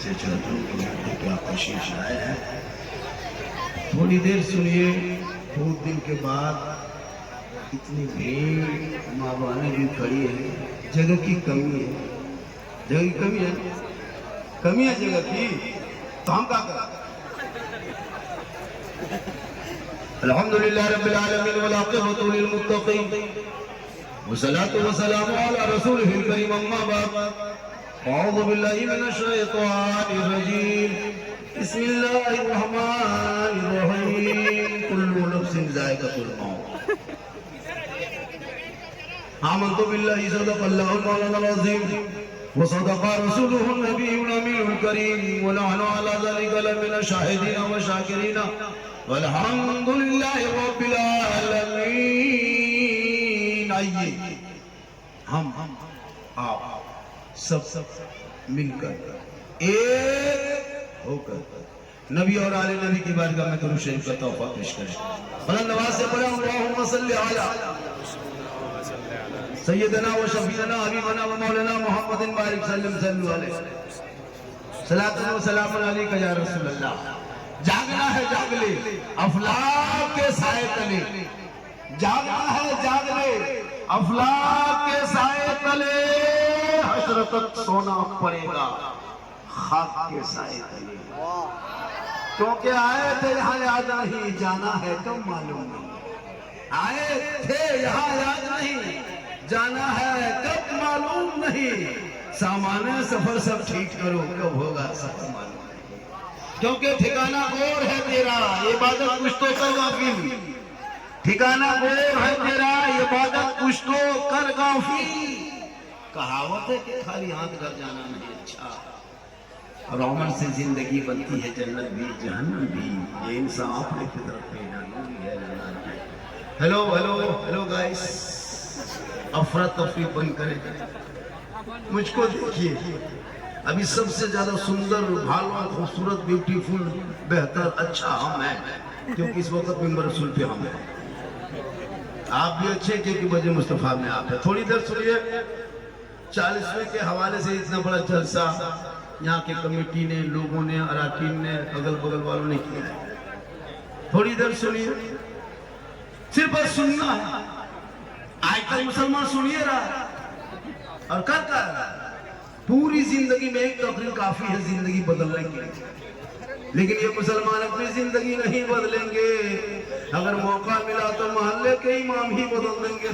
से चलते क्या कोशिश आए हैं। थोड़ी देर सुनिए। बहुत दिन के बाद इतनी भीड़ माँ बहनें भी खड़ी है। जगह की कमी है, जगह की कमी है, कमी है जगह की, तो हम क्या करें। अल्हम्दुलिल्लाह रब्बिल आलमीन वल आक़िबतु लिल मुत्तक़ीन वस्सलातु वस्सलामु अला रसूलिहिल करीम अम्मा बाद। अऊज़ु बिल्लाहि मिनश शैतानिर रजीम। बिस्मिल्लाहिर रहमानिर रहीम। कुल्लु नफ्सिन ज़ाइक़तुल मौत। आमन्तु बिल्लाहि सदक़ल्लाहुल मौलानाल अज़ीम व सदक़ रसूलुहुन नबियुल अमीनुल करीम व नहनु अला ज़ालिका लमिन शाहिदीन व शाकिरीन वल्हम्दुलिल्लाहि रब्बिल आलमीन। आइए हम आप सब मिलकर एक होकर नबी और आले नबी की बारगाह में दुरूद शरीफ का तोहफा पेश करें। बुलंद आवाज से पढ़ें अल्लाहुम्मा सल्लि अला सय्यदना व शफीअना हबीबना व मौलाना मुहम्मदिन बारिक सल्लल्लाहु अलैहि सलातु व सलामुन अलैका या रसूल अल्लाह। जागना है जाग ले अफलाक के साए तले, जागना है जाग ले अफलाक के साए तले। हश्र तक सोना पड़ेगा खाक के साए तले। क्योंकि आए थे यहाँ याद नहीं, जाना है तो मालूम नहीं। आए थे यहाँ याद नहीं, जाना है कब मालूम नहीं। सामान्य सफर सब ठीक करो, कब होगा सफर मालूम नहीं। क्योंकि ठिकाना गौर है तेरा, इबादत कुछ तो कर गाफिल। ठिकाना गौर है तेरा, इबादत कुछ तो कर गाफिल। कहावत है कि खाली हाथ घर जाना नहीं अच्छा, और अमल से जिंदगी बनती है जन्नत भी जहन्नम भी। ये इंसाफ अपने फितरत पे है। हेलो हेलो हेलो गाइस, अफरा तफरी बंद करें। मुझको देखिए, अभी सबसे ज्यादा सुंदर, भालो, खूबसूरत, ब्यूटीफुल, बेहतर, अच्छा हम हैं, क्योंकि इस वक्त मिंबर रसूल पे हम हैं। आप भी अच्छे क्योंकि वजह मुस्तफा में आप है। थोड़ी देर सुनिए। 40वें के हवाले से इतना बड़ा जलसा यहाँ के कमेटी ने, लोगों ने, अराकीन ने, अगल बगल वालों ने किया। थोड़ी देर सुनिए, सिर्फ बस सुनना है। आजकल मुसलमान सुनिए रहा और करता है। पूरी जिंदगी में एक तकरीर काफी है जिंदगी बदलने के लिए, लेकिन ये मुसलमान अपनी जिंदगी नहीं बदलेंगे। अगर मौका मिला तो मोहल्ले के इमाम ही बदल देंगे।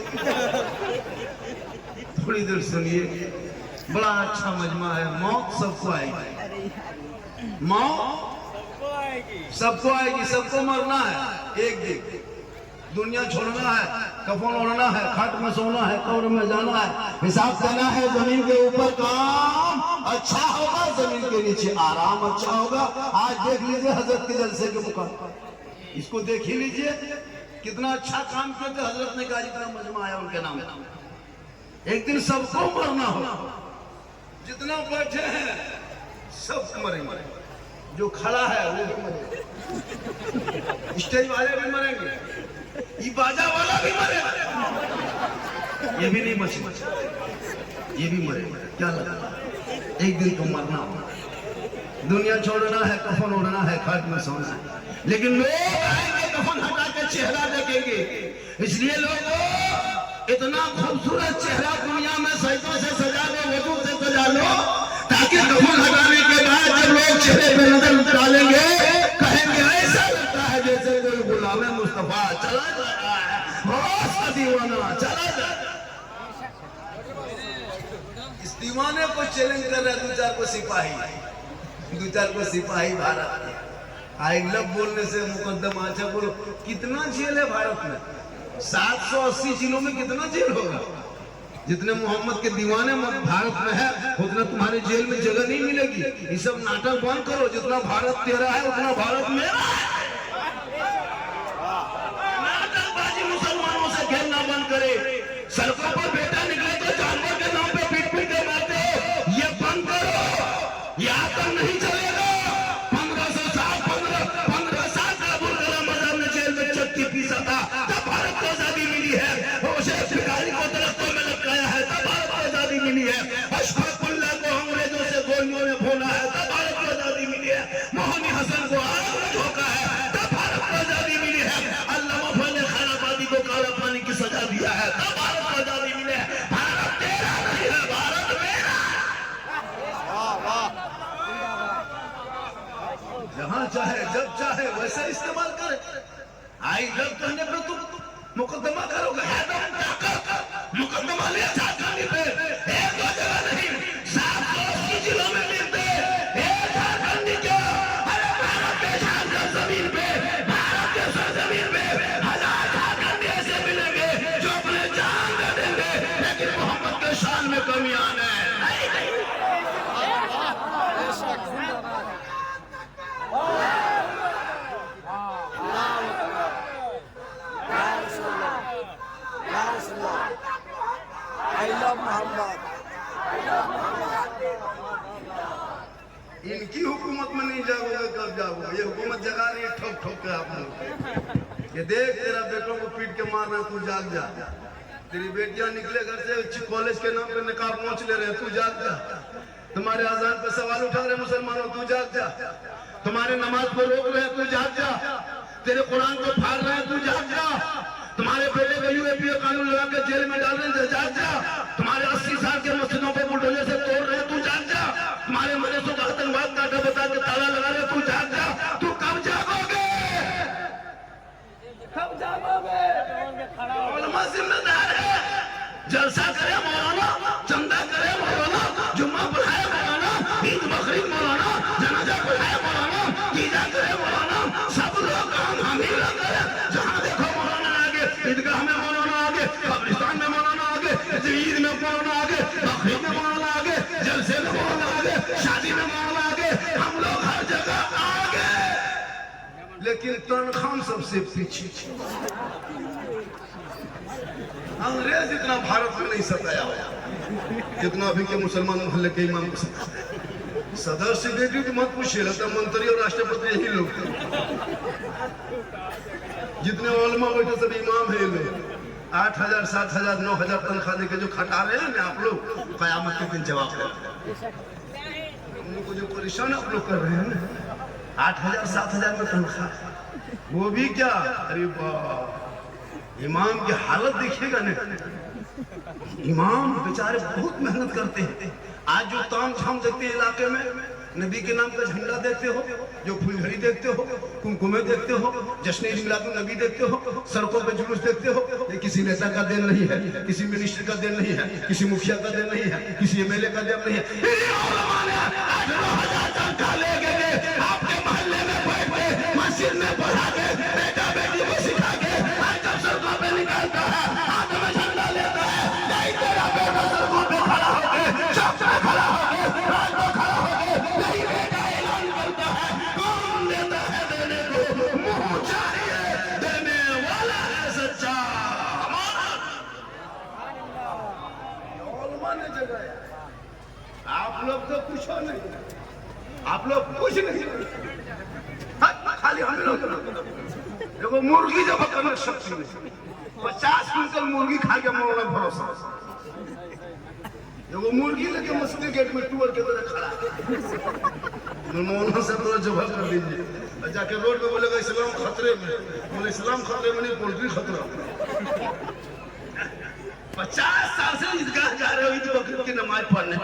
थोड़ी देर सुनिए, बड़ा अच्छा मजमा है। मौत सबको आएगी, मौत सबको आएगी, सबको मरना है एक दिन। दुनिया छोड़ना है, कफन ओढ़ना है, खाट में सोना है, कब्र में जाना है, हिसाब देना है। जमीन के ऊपर काम अच्छा होगा, जमीन के नीचे आराम अच्छा होगा। आज देख लीजिए हजरत के जलसे के मुकाम, इसको देख ही लीजिए कितना अच्छा काम किया था हजरत ने। जितना मजमा आया उनके नाम। एक दिन सबको मरना होगा, जितना बैठे हैं सब मरेंगे, जो खड़ा है वो भी मरेगा, स्टेज वाले भी मरेंगे, ये बाजा वाला भी मरेगा, ये भी नहीं बचेगा, ये भी मरेगा। क्या लगा, एक दिन तो मरना होगा। दुनिया छोड़ना है, कफन ओढ़ना है, खाट में सोना है, लेकिन लोग आएंगे कफन हटा के चेहरा देखेंगे। इसलिए लोगों, इतना खूबसूरत चेहरा दुनिया में सैकों से सजा दो, वजू से सजा लो, ताकि कफन हटाने के बाद जब लोग चेहरे पे नजर डालेंगे कहेंगे ऐसा लगता है जैसे कोई गुलाम मुस्तफा चला जा रहा है, दीवाना चला जा रहा है। इस दीवाने को चैलेंज कर रहा है दो चार को सिपाही भारत के। आई लव बोलने से मुकद्दम। अच्छा बोलो, कितना जेल है भारत में? 780 जिलों में कितना जेल होगा? जितने मोहम्मद के दीवाने भारत में है उतना तुम्हारे जेल में जगह नहीं मिलेगी। ये सब नाटक बंद करो। जितना भारत तेरा है उतना भारत मेरा है। नाटकबाजी मुसलमानों से खेलना बंद करे। सड़कों पर बेटा निकले तो जानवर के नाम पे पीट पीट के मारते हो, ये बंद करो। ये आतंक नहीं चलेगा। 15 साल का अबुल कलाम आजाद ने जेल में चक्की पीसा था, तब भारत को आजादी मिली है। उसे भिखारी को दरख्तों में लटकाया है, तब भारत को आजादी मिली है। अशफाकुल्लाह को अंग्रेजों से गोलियों ने भोला है, तब भारत को चाहे जब चाहे वैसे इस्तेमाल करे। आई लव कहने पर तुम मुकदमा करोगे, मुकदमा लिया झारखंडी पे, एक दो जगह नहीं 780 जिलों में मिलते एक झारखंडी क्या, अरे भारत के झारखंड जमीन पे, भारत के सरजमीन पे 1000 झारखंडी ऐसे मिलेंगे जो अपने जान दे देंगे, लेकिन मोहम्मद के शान में कमी आना है। इनकी हुकूमत में नहीं जाओगे कब जाओगे, ये हुकूमत जगा रही है ठोक ठोक के आप लोग। ये देख तेरा बेटों को पीट के मारना, तू जाग जा। तेरी बेटियां निकले घर से कॉलेज के नाम पे निकाब पहुंच ले रहे, तू जाग जा। तुम्हारे आजान पे सवाल उठा रहे मुसलमानों, तू जाग जा। तुम्हारे नमाज को रोक रहे हैं, तू जाग जा। तेरे कुरान को फाड़ रहे हैं, तू जाग जा। तुम्हारे बेटे को यूएपीए कानून लगा के जेल में डाल रहे हैं, जाग जा। तुम्हारे 80 साल के मस्जिदों पे बुलडोजर से तोड़ रहे हैं, तू जाग जा। तुम्हारे मदरसों का आतंकवाद का अड्डा बता के ताला लगा रहे, तू जाग जा। तू कब जागोगे, कब जागोगे? उलमा जिम्मेदार है, जलसा करे मौलाना, चंदा करे मौलाना, जुम्मा पढ़ाए मौलाना, ईद बकरीद मौलाना, जनाजा पढ़ाए मौलाना, ईदा करे मौलाना, सब लोग काम हम ही लोग करें। जहाँ देखो मौलाना आगे, ईदगाह में मौलाना आगे, कब्रिस्तान में मौलाना आगे, ईद में मौलाना आगे, बकरीद में मौलाना आगे, जलसे में मौलाना आगे, शादी में मौलाना आगे, हम लोग हर जगह आगे, लेकिन तनख्वाह सबसे पीछे। अंग्रेज इतना भारत में नहीं सताया जितना अभी के मुसलमान मोहल्ले के इमाम को सताया। सदर सेक्रेटरी तो मत पूछिए, लगता मंत्री और राष्ट्रपति यही लोग थे। जितने उलमा बैठे सब इमाम है ये लोग। 8000 7000 9000 तनख्वाह देके जो खटा रहे हैं ना आप लोग, कयामत के दिन जवाब देते हैं। हम लोग को जो परेशान आप लोग कर रहे हैं ना, 8000 7000 में तनख्वाह, वो भी क्या, अरे वाह, इमाम की हालत देखिएगा ना। इमाम बेचारे बहुत मेहनत करते हैं। आज जो ताम झाम देखते हैं इलाके में, नबी के नाम का झंडा देखते हो, जो फुलझड़ी देखते हो, कुमकुमे देखते हो, जश्न मिलादुन नबी देखते हो, सड़कों पे जुलूस देखते हो, ये किसी नेता का देन नहीं है, किसी मिनिस्टर का देन नहीं है, किसी मुखिया का देन नहीं है, किसी एमएलए का देन नहीं है। आपके मोहल्ले में बैठ के मस्जिद में पढ़ा के बेटा बेटी को सिखा के जब सड़कों पे निकलता है, हाथ में झंडा लेता है, नहीं तेरा बेटा सड़कों पे खड़ा होके, चौक पे खड़ा होके, रात को खड़ा होके, नहीं बेटा ऐलान करता है, कौन देता है देने को, मुंह चाहिए देने वाला है सच्चा हमारा। उलमा ने जगाया, आप लोग तो कुछ नहीं, आप लोग कुछ नहीं, खाली हम लोग। देखो मुर्गी जब पकड़ना शक्ति नहीं, 50 क्विंटल मुर्गी खा के मरना भरोसा। देखो मुर्गी लेके मस्जिद गेट में टूर के तरह खड़ा, मौलाना से थोड़ा जवाब कर दीजिए। जाके रोड पे बोलेगा इस्लाम खतरे में, बोले इस्लाम खतरे में नहीं, पोल्ट्री खतरा। 50 साल से ईदगाह जा रहे हो ईद बकरीद की नमाज पढ़ने,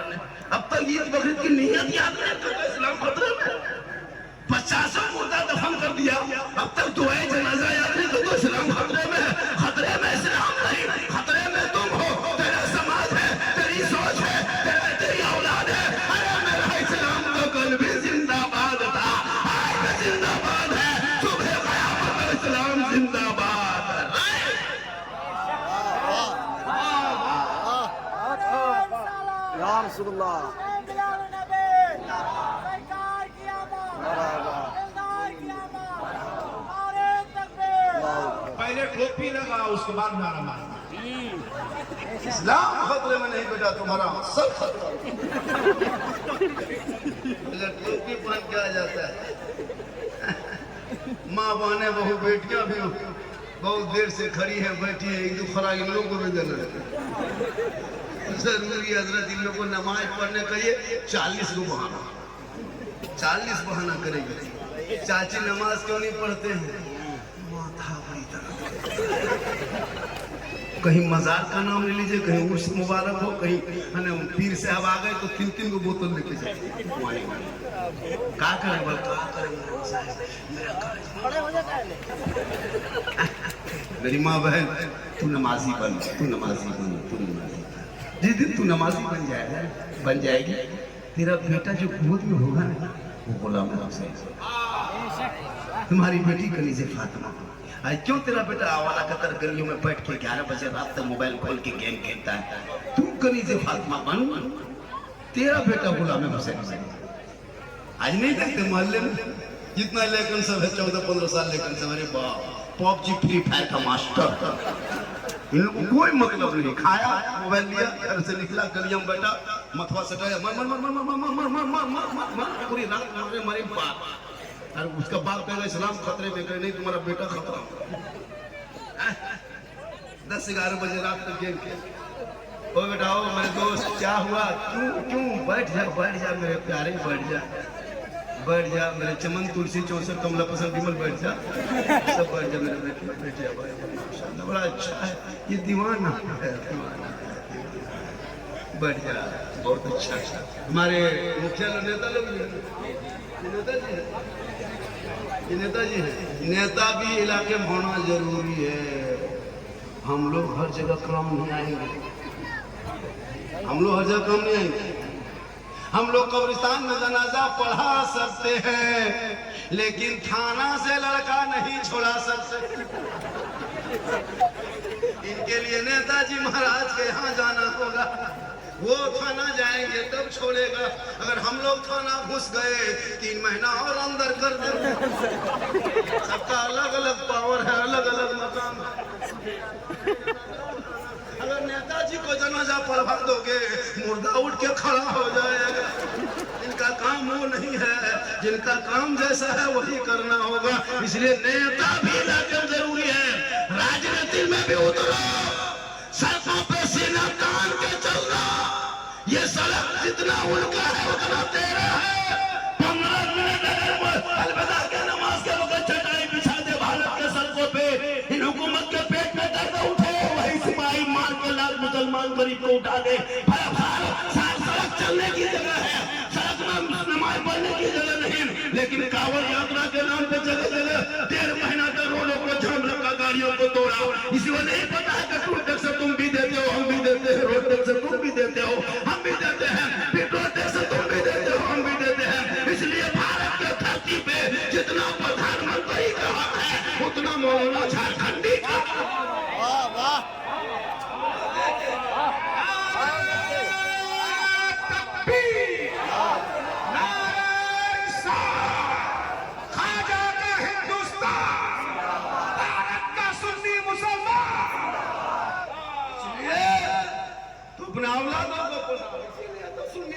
अब तक ईद बकरीद की नियत याद नहीं करते, इस्लाम खतरे में। 50 मुर्दा दफन कर दिया, अब तक दुआए जनाजा याद नहीं करते, इस्लाम खतरे में है। खतरे में इस्लाम नहीं, खतरे में तुम हो, तेरा समाज है, तेरी सोच है, तेरी औलाद है। अरे मेरा इस्लाम तो कल भी जिंदाबाद था, आज भी जिंदाबाद है, सुबह क़यामत में इस्लाम जिंदाबाद है। या रसूलुल्लाह पहले टोपी लगा, उसके बाद नारा मारना। इस्लाम खतरे में नहीं बेटा, तुम्हारा सब खतरा। टोपी पहन के आ जाता है। माँ बहने बहु बेटियां भी बहुत देर से खड़ी है, बैठी है, ईद खुराक इन लोगों को भी देना जरूरी। हजरत इन लोगों को नमाज पढ़ने कहिए, 40 को बहाना, 40 बहाना करेंगे। चाची नमाज क्यों नहीं पढ़ते हैं, माथा कहीं मजार का नाम ले लीजिए, कहीं उर्स मुबारक हो, कहीं पीर साहब आ गए तो 3-3 को बोतल लेके जाए। क्या करें बोल, क्या करें मेरी माँ बहन, तू नमाजी बन, तू नमाजी बन, तू नमाजी बन। जिस दिन तू नमाजी बन जाएगा, बन जाएगी, तेरा बेटा जो गोद में होगा ना, वो गुलाम हुसैन। तुम्हारी बेटी कनीज़े फातिमा। आज क्यों तेरा बेटा आवारा कतर गलियों में बैठ के 11 बजे रात तक मोबाइल खोल के गेम खेलता है? तू कनीज़े फातिमा बन, तेरा बेटा गुलाम हुसैन। आज नहीं देखते मोहल्ले में जितना लेकिन सब है 14-15 साल लेकिन सब, अरे बाप पबजी फ्री फायर का मास्टर। इन लोगों को कोई मतलब नहीं, खाया मोबाइल लिया, घर से निकला, गलियों में बैठा, मथवा सटाया, मर मर मर मर मर मर मर मर मर मर पूरी रात मरे मरे बाप। और उसका बाप कहेगा इस्लाम खतरे में, कहे नहीं तुम्हारा बेटा खतरा। 10-11 बजे रात तक गेम खेल। ओ बेटा ओ मेरे दोस्त क्या हुआ, क्यों क्यों, बैठ जा मेरे प्यारे, बैठ जा मेरे चमन तुलसी 64 कमला पसंद विमल, बैठ जा सब, बैठ जा मेरे बेटे, बैठ जा, माशाल्लाह बड़ा अच्छा है ये दीवाना है, बैठ जा, बहुत अच्छा। हमारे मुखिया नेता लोग, नेताजी है, नेता भी इलाके में होना जरूरी है। हम लोग हर जगह काम नहीं आएंगे, हम लोग हर जगह काम नहीं आएंगे। हम लोग कब्रिस्तान में जनाजा पढ़ा सकते हैं, लेकिन थाना से लड़का नहीं छोड़ा सकते। इनके लिए नेताजी महाराज के यहाँ जाना होगा, वो थाना जाएंगे तब छोड़ेगा। अगर हम लोग थाना घुस गए 3 महीना और अंदर कर देंगे। सबका अलग अलग पावर है, अलग अलग मकाम है। अगर नेताजी को जनाजा पढ़वा दोगे, मुर्दा उठ के खड़ा हो जाएगा। इनका काम वो नहीं है, जिनका काम जैसा है वही करना होगा। इसलिए नेता भी लाके जरूरी है। राजनीति में भी उतरो, सड़कों पे सीना तान के चलना। ये सड़क जितना उनका है उतना तेरा है। 15 मिनट अलविदा के नमाज के वक्त चटाई बिछा दे भारत के सड़कों पे, इन हुकूमत के पेट में दर्द उठे, वही सिपाही मार के लाख मुसलमान गरीब को उठा दे। सड़क चलने की जगह है, सड़क में नमाज पढ़ने की जगह नहीं। लेकिन कांवड़ यात्रा के नाम पे जगह जगह 1.5 महीना तक रोडों को जाम रखा, गाड़ियों को तोड़ा। इसी को नहीं पता है कि टूल टैक्स तुम भी देते हो, हम भी देते हैं, रोड टैक्स तुम भी देते हो, हम भी देते हैं, पेट्रोल टैक्स तुम भी देते हो, हम भी देते हैं। इसलिए भारत के धरती पे जितना प्रधानमंत्री का हक है उतना मौलाना झारखंडी का।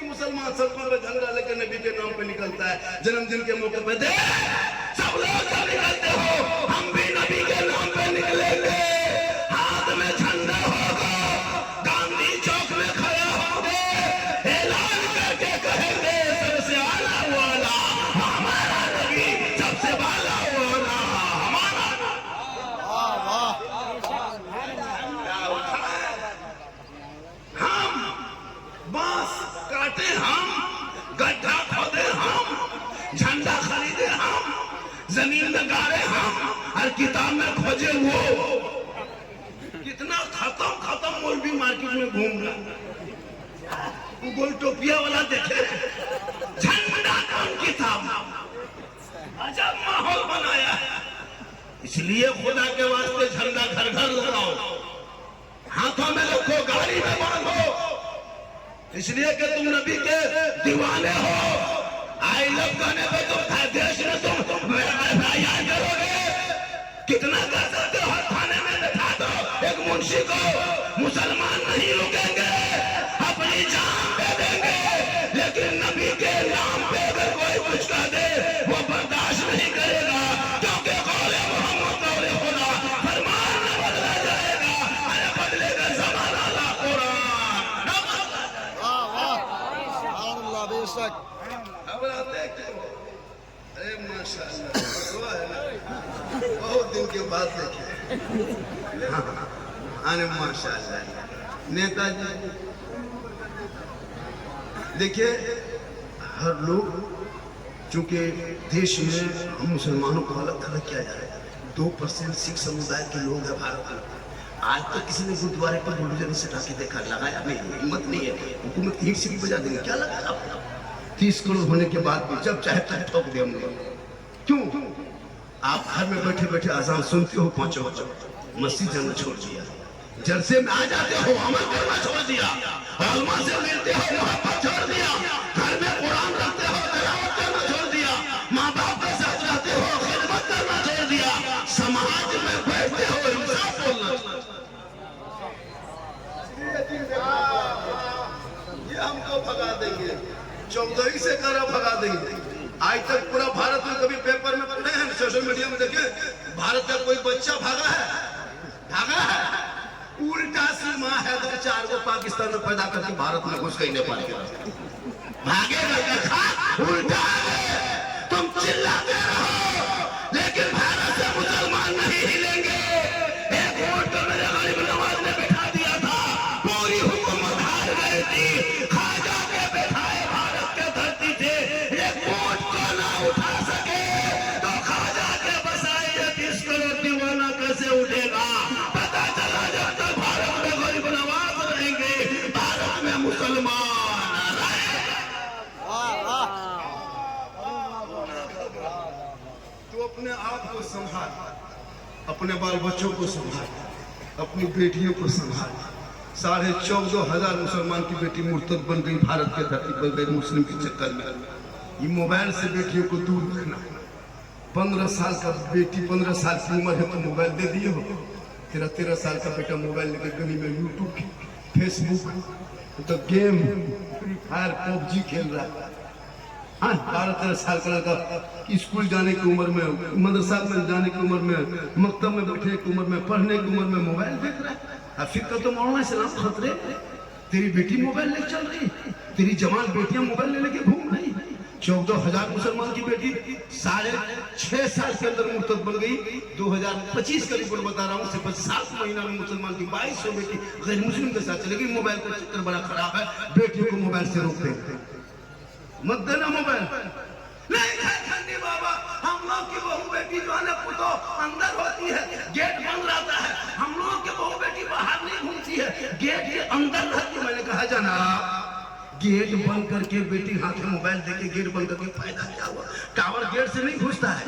मुसलमान सड़कों पे झंडा लेकर नबी के नाम पे निकलता है। जन्मदिन के मौके पे दे सब लोग निकलते हो, हम भी नबी के नाम पे निकलेंगे। हाथ में झंडा होगा, गांधी चौक में खड़े होंगे, ऐलान करके कहेंगे सबसे आला वाला हमारा नबी, सबसे वाला वाला हमारा। हम बांस काटे, हम गड्ढा खोदे, हम झंडा खरीदे, हम जमीन में गाड़े, हम और किताब में खोजे वो। कितना खत्म मौलवी मार्केट में घूम रहा, गोल टोपिया वाला देखे, झंडा कौन किताब, अजब माहौल बनाया है। इसलिए खुदा के वास्ते झंडा घर घर लगाओ, हाथों में रखो, गाड़ी में बांधो, इसलिए कि तुम नबी के दीवाने हो। आई लव गाने पे तुम देश में तुम याद करोगे। कितना कर सकते हो, थाने में बैठा दो एक मुंशी को, मुसलमान नहीं रुकेंगे, अपनी जान दे देंगे। लेकिन नबी के नाम पे अगर कोई कुछ कर दे वो बर्दाश्त नहीं करेगा, क्योंकि कौले मोहम्मद कौले खुदा, फरमान न बदला जाएगा, अरे बदलेगा ज़माना ला कुरान। अब देखते हो, अरे माशाअल्लाह, बहुत दिन के बाद देखे। अरे माशाल्लाह नेताजी। देखिए हर लोग, चूंकि देश में हम मुसलमानों को अलग थलग किया जा रहा है, 2% सिख समुदाय के लोग हैं भारत में। आज तक किसी ने गुरुद्वारे पर बुलडोजर से ढाके देखा, लगाया नहीं, हिम्मत नहीं है। हुकूमत ईंट से भी बजा देंगे, क्या लगा आपको? 30 करोड़ होने के बाद भी जब चाहे तब ठोक दे हमने। क्यों? आप घर में बैठे बैठे अजान सुनते हो, पांचों वक्त मस्जिद जाना छोड़ दिया, जलसे में आ जाते हो, अमल करना छोड़ दिया, उलमा से मिलते हो, मोहब्बत छोड़ दिया, घर में कुरान रखते हो, तिलावत करना छोड़ दिया, माँ बाप के साथ रहते हो, खिदमत करना छोड़ दिया, समाज में बैठते हो, इंसाफ बोलना। ये हमको भगा देंगे, 14 से करा भगा देंगे। आज तक पूरा भारत में कभी पेपर में पढ़े हैं, सोशल मीडिया में देखे भारत का कोई बच्चा भागा है? उल्टा सीमा हैदर 4 को पाकिस्तान में पैदा करके भारत में घुस गई, नेपाल के भागेगा। उल्टा तुम चिल्लाते रहो, लेकिन भारत से मुसलमान नहीं हिलेंगे। एक वोट तो मेरे गरीब नवाज ने बिठा दिया था, पूरी हुकूमत हार गई थी, खाजा के बैठाए भारत के धरती से, एक वोट को ना उठा सके तो खाजा के बसाए 30 करोड़ दीवाना कैसे उठेगा? पता चला जब तक भारत में गरीब नवाज रहेंगे, भारत में मुसलमान तो अपने आप को संभाल, अपने बाल बच्चों को संभाल, अपनी बेटियों को संभाल। 14,500 मुसलमान की बेटी मुर्तद बन गई, भारत के धरती पर गई मुस्लिम के चक्कर में। ये मोबाइल से बेटियों को दूर रखना। 15 साल का बेटी, 15 साल की उम्र है तो मोबाइल दे दिए हो। 13 साल का बेटा मोबाइल लेकर गली में यूट्यूब, फेसबुक, तो गेम, फ्री फायर, पबजी खेल रहा है। 12-13 साल का लड़का स्कूल जाने की उम्र में, मदरसा में जाने की उम्र में, मकतब में बैठने की उम्र में, पढ़ने की उम्र में मोबाइल देख रहा है। फिर तो मौलाना सलाम खतरे, तेरी बेटी मोबाइल ले चल रही, तेरी जवान बेटियां मोबाइल ले लेके घूम रही। 14,000 मुसलमान की बेटी 6.5 साल के अंदर मुर्तद बन गई। 2025 का रिपोर्ट बता रहा हूँ, सिर्फ 7 महीना में मुसलमान की 2200 बेटी गैर मुस्लिम के साथ चलेगी। मोबाइल का चक्कर बड़ा खराब है, बेटियों को मोबाइल से रोक देते, मत देना मोबाइल। नहीं ठंडी बाबा, हम लोग की बहू बेटी जो है ना पुतो अंदर होती है, गेट बंद रहता है। हम लोग की बहू बेटी बाहर नहीं घूमती है, गेट के अंदर रहती है। मैंने कहा जाना गेट बंद करके बेटी हाथ में मोबाइल देके गेट बंद करके फायदा क्या हुआ? टावर गेट से नहीं घुसता है,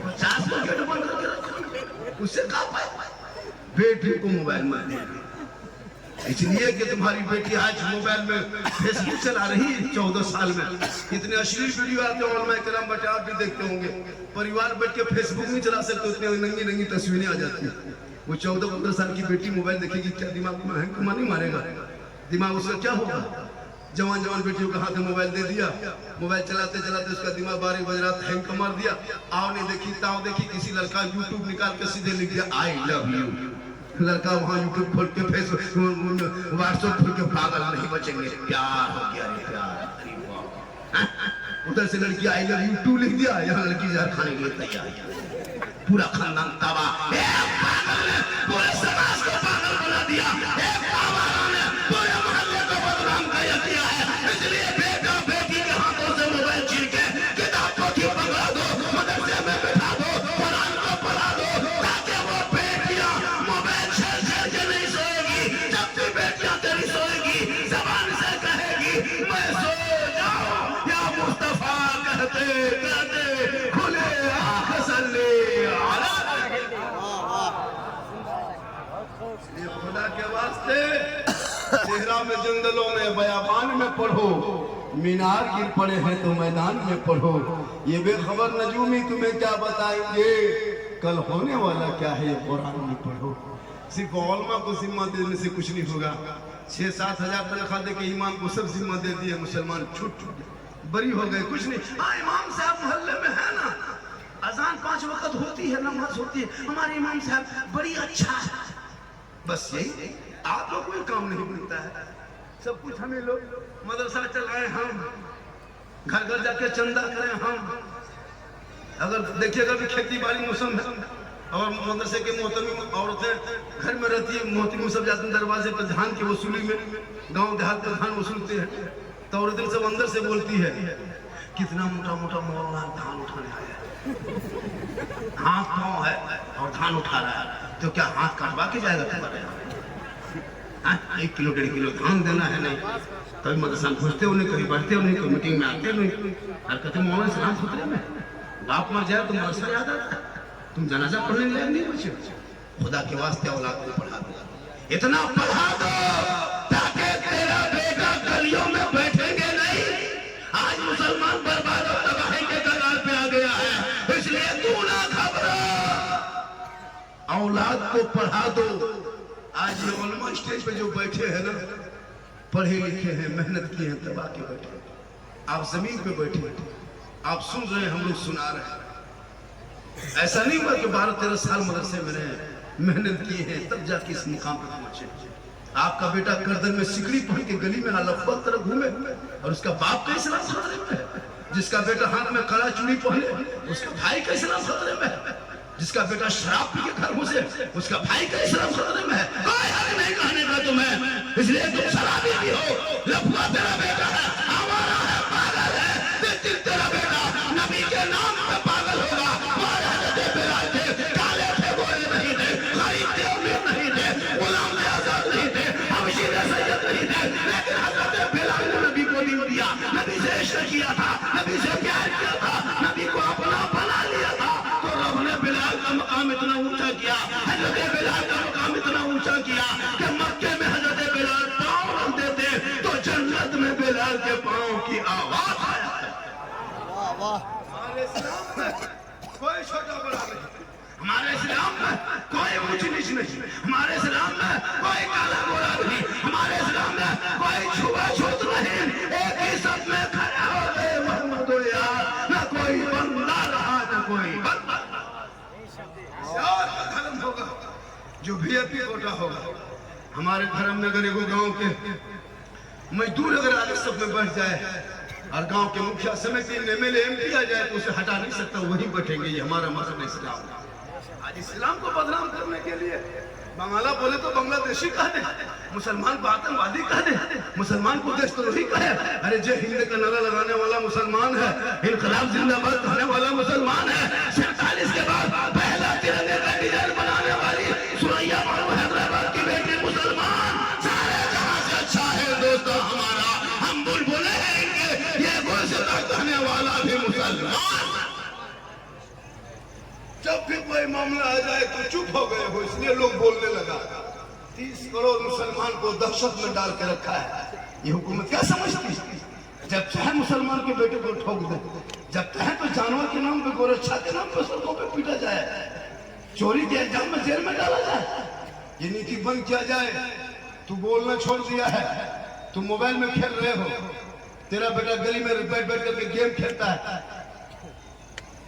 50 को गेट बंद करके रखो, उससे क्या फायदा? बेटी को मोबाइल मत दे, इसलिए कि तुम्हारी बेटी आज मोबाइल में फेसबुक चला रही है। 14 साल में इतने अश्लील वीडियो आते हैं, उलमा किराम बच्चे आप भी देखते होंगे। परिवार बैठ के फेसबुक नहीं चला सकते, उतनी नंगी नंगी तस्वीरें आ जाती हैं। वो 14-15 साल की बेटी मोबाइल देखेगी, क्या दिमाग में हैंकमा नहीं मारेगा? दिमाग उसका क्या होगा? जवान बेटियों के हाथ में मोबाइल दे दिया, मोबाइल चलाते चलाते उसका दिमाग 12 बज रहा, हैंग मार दिया। आओ नहीं देखी ताओ देखी, किसी लड़का यूट्यूब निकाल के सीधे लिख दिया आई लव यू। लड़का वहाँ यूट्यूब खोल के फेसबुक व्हाट्सएप खोल के पागल नहीं बचेंगे। प्यार हो गया, प्यार। उधर से लड़की आई लव यू 2 लिख दिया, यहाँ लड़की जहर खाने के लिए तैयार, पूरा खानदान तबाह। पूरे समाज को पागल बना दिया, पूरे मोहल्ले को बदनाम किया है। इसलिए बेटा बेटी के हाथों से मोबाइल छीन के किताब पोथी पकड़ा दो, मदरसे में बैठा दो, कुरान को पढ़ा दो, ताकि वो बेटियां मोबाइल छेड़ के नहीं सोएगी। जब भी बेटियां तेरी सोएगी, जबान से कहेगी मैं सो जाऊं या मुस्तफा कहते कहते खुले आंख सल्ले अला। ये खुदा के वास्ते चेहरा में, जंगलों में, बयाबान में पढ़ो, मीनार गिर पड़े हैं तो मैदान में पढ़ो। ये बेखबर नजूमी तुम्हें क्या बताएंगे, कल होने वाला क्या है ये कुरान में पढ़ो। सिर्फ उलमा को जिम्मा देने से कुछ नहीं होगा। 6-7 हजार तनख्वाह दे के इमाम को सब जिम्मा दे दिए, मुसलमान छूट बरी हो गए, कुछ नहीं। हाँ इमाम साहब मोहल्ले में है ना, अजान 5 वक्त होती है, नमाज होती है, हमारे इमाम साहब बड़ी अच्छा है। बस यही, आप लोग कोई काम नहीं मिलता है, सब कुछ हमें लोग मदरसा चलाए, हम घर घर जाके चंदा करें हम। अगर देखिएगा भी खेती बाड़ी मौसम है, और मदरसे के मोहतरम औरतें घर में रहती है, मोहतरम सब जाते हैं दरवाजे पर धान की वसूली में, गांव देहात में धान वसूलते हैं, तो औरतें सब अंदर से बोलती है कितना मोटा मोटा मौलाना धान उठाने आया है, हाथ पाँव है और धान उठा रहा है, तो क्या हाथ कटवा के जाएगा तुम्हारे यहाँ? 1 किलो 1.5 किलो धान देना है नहीं, कभी मदरसा घुसते हो नहीं, कभी बढ़ते हो नहीं, कोई मीटिंग में आते नहीं, और कहते मौलाना सलाम खतरे में, बाप मर जाए तो मदरसा याद आता है, तुम जनाजा पढ़ने लायक नहीं बचे। खुदा के वास्ते औलाद को पढ़ा दो, इतना पढ़ा दो ताकि तेरा बेटा गलियों में बैठेंगे नहीं। आज मुसलमान बर्बाद और तबाही के कगार पे आ गया है, इसलिए तू ना घबरा, औलाद को पढ़ा दो। आज ये उलमा स्टेज पे जो बैठे हैं ना, पढ़े लिखे हैं, मेहनत किए हैं, दबा के बैठे, आप जमीन पे बैठे, आप सुन रहे हैं, हम लोग सुना रहे हैं। ऐसा नहीं हुआ कि 12-13 साल मदरसे में रहे, मेहनत किए हैं, तब जाके इस मुकाम पे पहुंचे। आपका बेटा गर्दन में सिकड़ी पहन के गली में अलफबा तरह घूमे, और उसका बाप का इस्लाम खतरे में है। जिसका बेटा हाथ में कड़ा चूड़ी पहने, उसका भाई का इस्लाम खतरे में है। जिसका बेटा शराब पी के घर घुसे, उसका भाई का इस्लाम खतरे में है। कोई हक नहीं कहने का तुम्हें, इसलिए तुम शराबी भी हो, लफुआ तेरा बेटा है, हमारा है, पागल है, तेरा बेटा नबी के नाम पे पागल होगा। काले थे, गोरे नहीं थे, गरीब थे, अमीर नहीं थे, गुलाम थे, आजाद नहीं थे, हबशी थे, सैयद नहीं थे, लेकिन हज़रत बिलाल ने नबी को दीन दिया, नबी से इश्क किया था, नबी से प्यार किया था, नबी को अपना बना लिया था, तो रब ने बिलाल का मकाम इतना ऊंचा किया, हज़रत बिलाल का मकाम इतना ऊंचा किया कि मक्के में हज़रत बिलाल पाँव रखते थे तो जन्नत में बिलाल के पाँव की आवाज आया। हमारे इस्लाम में कोई छोटा बड़ा नहीं, हमारे इस्लाम में कोई ऊंच नीच नहीं, हमारे इस्लाम में कोई काला गोरा नहीं, हमारे इस्लाम में कोई छुआ छूत नहीं। एक ही सब में खड़ा हो गए मोहम्मद यार, न कोई बंदा रहा न कोई बंदा। धर्म होगा जो VIP कोटा होगा। हमारे धर्म में अगर एगो गांव के मजदूर अगर आगे सब में बढ़ जाए और गांव के मुखिया समिति MLA MP आ जाए तो उसे हटा नहीं सकता, वही बैठेंगे। ये हमारा मजहब इस्लाम। आज इस्लाम को बदनाम करने के लिए बंगाला बोले तो बांग्लादेशी कह दे, मुसलमान को आतंकवादी कह दे, मुसलमान को देशद्रोही कहे। अरे जो हिंद का नारा लगाने वाला मुसलमान है, इनकलाब जिंदाबाद कहने वाला मुसलमान है, 47 के बाद पहला तिरंगे का डिजाइन बनाने वाली सुरैया बानो हैदराबाद की बेटी मुसलमान, सारे जहां से अच्छा है दोस्तों हमारा। हम बुलबुलें हैं, ये गुलसिता कहने वाला भी मुसलमान। जब भी कोई मामला आ जाए तो चुप हो गए हो, इसलिए लोग बोलने लगा। 30 करोड़ मुसलमान को दहशत में डाल के रखा है। ये हुकूमत क्या समझती? जब चाहे मुसलमान के बेटे को ठोक दे, जब चाहे तो जानवर के नाम पे, गोरक्षा के नाम पे सड़कों पे पीटा जाए, चोरी के इल्जाम में जेल में डाला जाए। ये नीति बंद किया जाए। तू बोलना छोड़ दिया है, तू मोबाइल में खेल रहे हो, तेरा बेटा गली में बैठ बैठ करके गेम खेलता है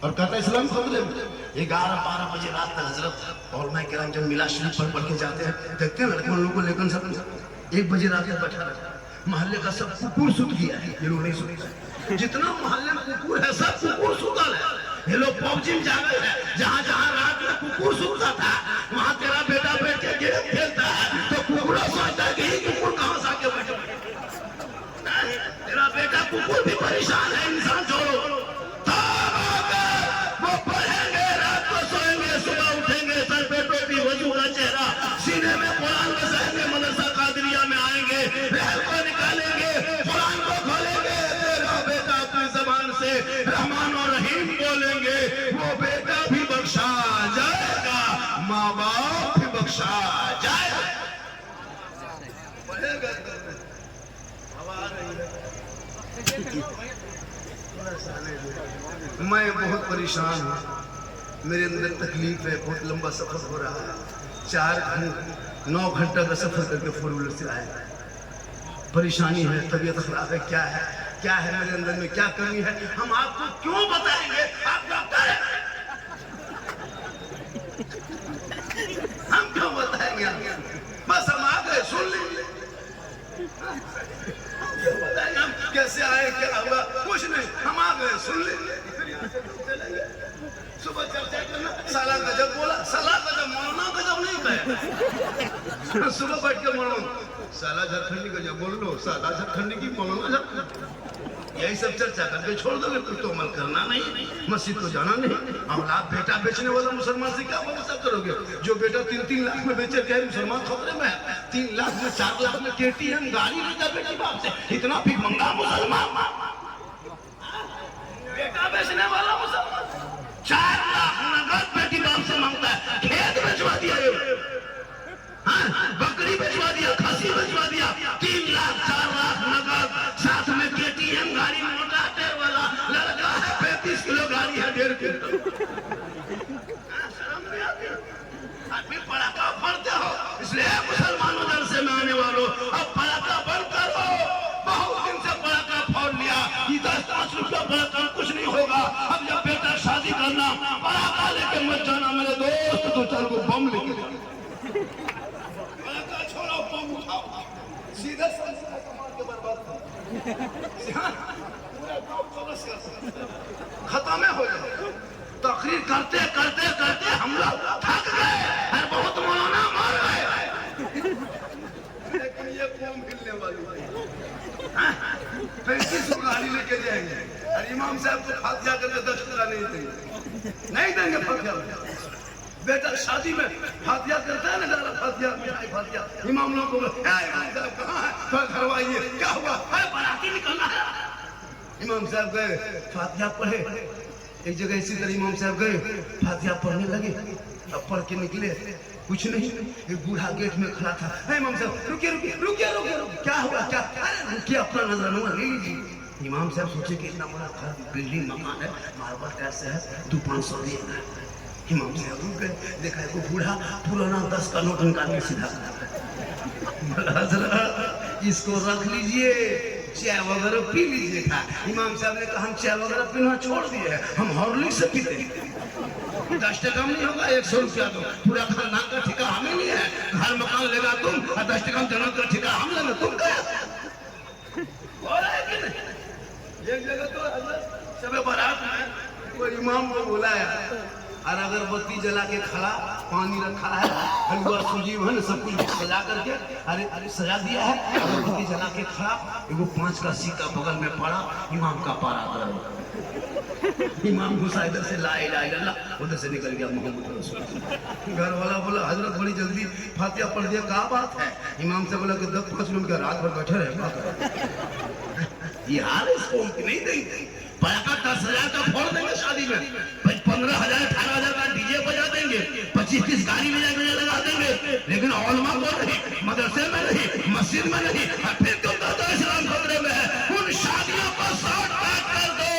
और कहता है इस्लाम खतरे में। 11-12 बजे रात तक हजरत और मैं किराम जब मिला शरीफ पढ़ के जाते हैं, देखते हैं लड़के लोगों को लेकर सब 1 बजे रात तक बैठा रहता है। मोहल्ले का सब कुकुर सुत गया है, ये लोग नहीं सुनते। जितना मोहल्ले में कुकुर है सब कुकुर सुतल है। ये लोग पबजी में जागल है। जहाँ जहाँ रात में कुकुर सुतता था वहाँ तेरा बेटा बैठ के गेम खेलता है, तो कुकुर सोचता है कि कुकुर कहाँ से आके बैठे। तेरा बेटा कुकुर भी परेशान है, इंसान छोड़ो। वो पढ़ेंगे, रात को सोएंगे, सुबह उठेंगे, सर पे टोपी, वजू का चेहरा, सीने में कुरान बसाएंगे, मदरसा कादरिया में आएंगे, रहल को निकालेंगे, कुरान को खोलेंगे। तेरा बेटा अपनी जबान से रहमान और रहीम बोलेंगे, वो बेटा भी बख्शा जाएगा, माँ बाप भी बख्शा जाएगा। मैं बहुत परेशान हूँ, मेरे अंदर तकलीफ है, बहुत लंबा सफर हो रहा है। 9 घंटा का सफर करके 4 व्हीलर से आए। परेशानी है, तबीयत खराब है, क्या है मेरे अंदर में, क्या कमी है, हम आपको क्यों बताएंगे? आप डॉक्टर हैं, हम क्यों बताएंगे? बस हम आ गए, सुन लीजिए। हम कैसे आए, क्या हुआ, कुछ नहीं, हम आ गए, सुन लीजिए। सुबह चर्चा करना, साला गजब बोला, साला गजब, मौलाना गजब नहीं कहे। सुबह बैठ के मौलाना साला झारखंडी गजब बोल लो, साला झारखंडी की मौलाना झारखंडी, यही सब चर्चा करके छोड़ दोगे। कुछ तो अमल करना नहीं, मस्जिद को जाना नहीं। औलाद बेटा बेचने वाला मुसलमान से क्या भरोसा करोगे? जो बेटा 3-3 लाख में बेचे कहे मुसलमान खतरे में है, 3 लाख में 4 लाख में KTM गाड़ी लेकर बेटी बाप से, इतना भी मंगा मुसलमान, बेटा बेचने वाला मुसलमान 4 लाख नगद बेटी बाप से मांगता है। खेत बेचवा दिया, बकरी बेचवा दिया, खसी बेचवा दिया, 3 लाख 4 लाख नगद, साथ में KTM गाड़ी, मोटा टायर वाला लड़का है, 35 किलो गाड़ी है, 1.5 क्विंटल। शर्म नहीं आती? आदमी पड़ाका फोड़ते हो, इसलिए मुसलमानों दल से में आने वालों अब पड़ाका बंद करो। बहुत दिन से पड़ाका फोड़ लिया, 10-5 रुपया पड़ाका कुछ नहीं होगा। अब जब बेटा शादी करना, पड़ाका लेके मत जाना मेरे दोस्त, 2-4 को बम लेके छोड़ो, बम उठाओ, सीधा खत्म हो जाए। तकरीर करते करते करते हम लोग थक गए, बहुत मौलाना मार गए, लेकिन ये कौन मिलने वाली है? 35 को गाड़ी लेके जाएंगे और इमाम साहब को फातिहा करके 10 टका नहीं देंगे फातिहा। बेटा शादी में फातिहा करता है ना, जरा फातिहा इमाम लोग को इमाम साहब कहाँ है, थोड़ा करवाइए, क्या हुआ है, बाराती निकलना है। इमाम साहब गए, फातिहा पढ़े, एक जगह इसी तरह इमाम साहब गए, फातिहा पढ़ने लगे, अब पढ़ के निकले, कुछ नहीं, एक बूढ़ा गेट में खड़ा था। इमाम साहब रुकिए रुकिए रुकिए रुकिए, क्या हुआ, क्या, रुकिए, अपना नजराना ले लीजिए। इमाम साहब सोचे कि इतना बड़ा घर, बिल्डिंग, मकान है, मार्बल कैसे है, 200-500 देगा। इमाम साहब रुक गए, देखा है वो बूढ़ा पुराना 10 का नोट निकाल के सीधा हजरत इसको रख लीजिए, चाय वगैरह पी लीजिए था। इमाम साहब ने कहा हम चाय वगैरह पीना छोड़ दिए, हम हॉर्लिक्स से पीते हैं। 10 टका नहीं होगा, 100 रुपया दो, पूरा खानदान का ठिका हमें नहीं है, घर मकान लेगा तुम और 10 टका जन्म का ठिका हम लेंगे, तुम क्या हो रहा है कि नहीं? एक जगह तो सब बारात में वो इमाम को बुलाया और अगरबत्ती जला के खड़ा, पानी रखा है, हलवा सूजी है सब कुछ सजा करके, अरे सजा दिया है, अगरबत्ती जला के खड़ा, एगो 5 का सिक्का बगल में पड़ा, इमाम का पारा गरम। इमाम घुसा इधर से ला इलाहा इल्लल्लाह, उधर से निकल गया मोहम्मद रसूल। घर वाला बोला हजरत बड़ी जल्दी फातिहा पढ़ दिया, क्या बात है? इमाम से बोला कि 10-5 मिनट का रात भर बैठे रहे यार, इसको नहीं देंगे, पड़ाका 10,000 का फोड़ देंगे शादी में, 15,000-18,000 का डीजे बजा देंगे, 25-30 गाड़ी ले जाकर लगा देंगे, लेकिन औलमा को नहीं, मदरसे में नहीं, मस्जिद में नहीं, फिर क्यों कहते इस्लाम खतरे में है? उन शादियों को शॉर्ट काट कर दो,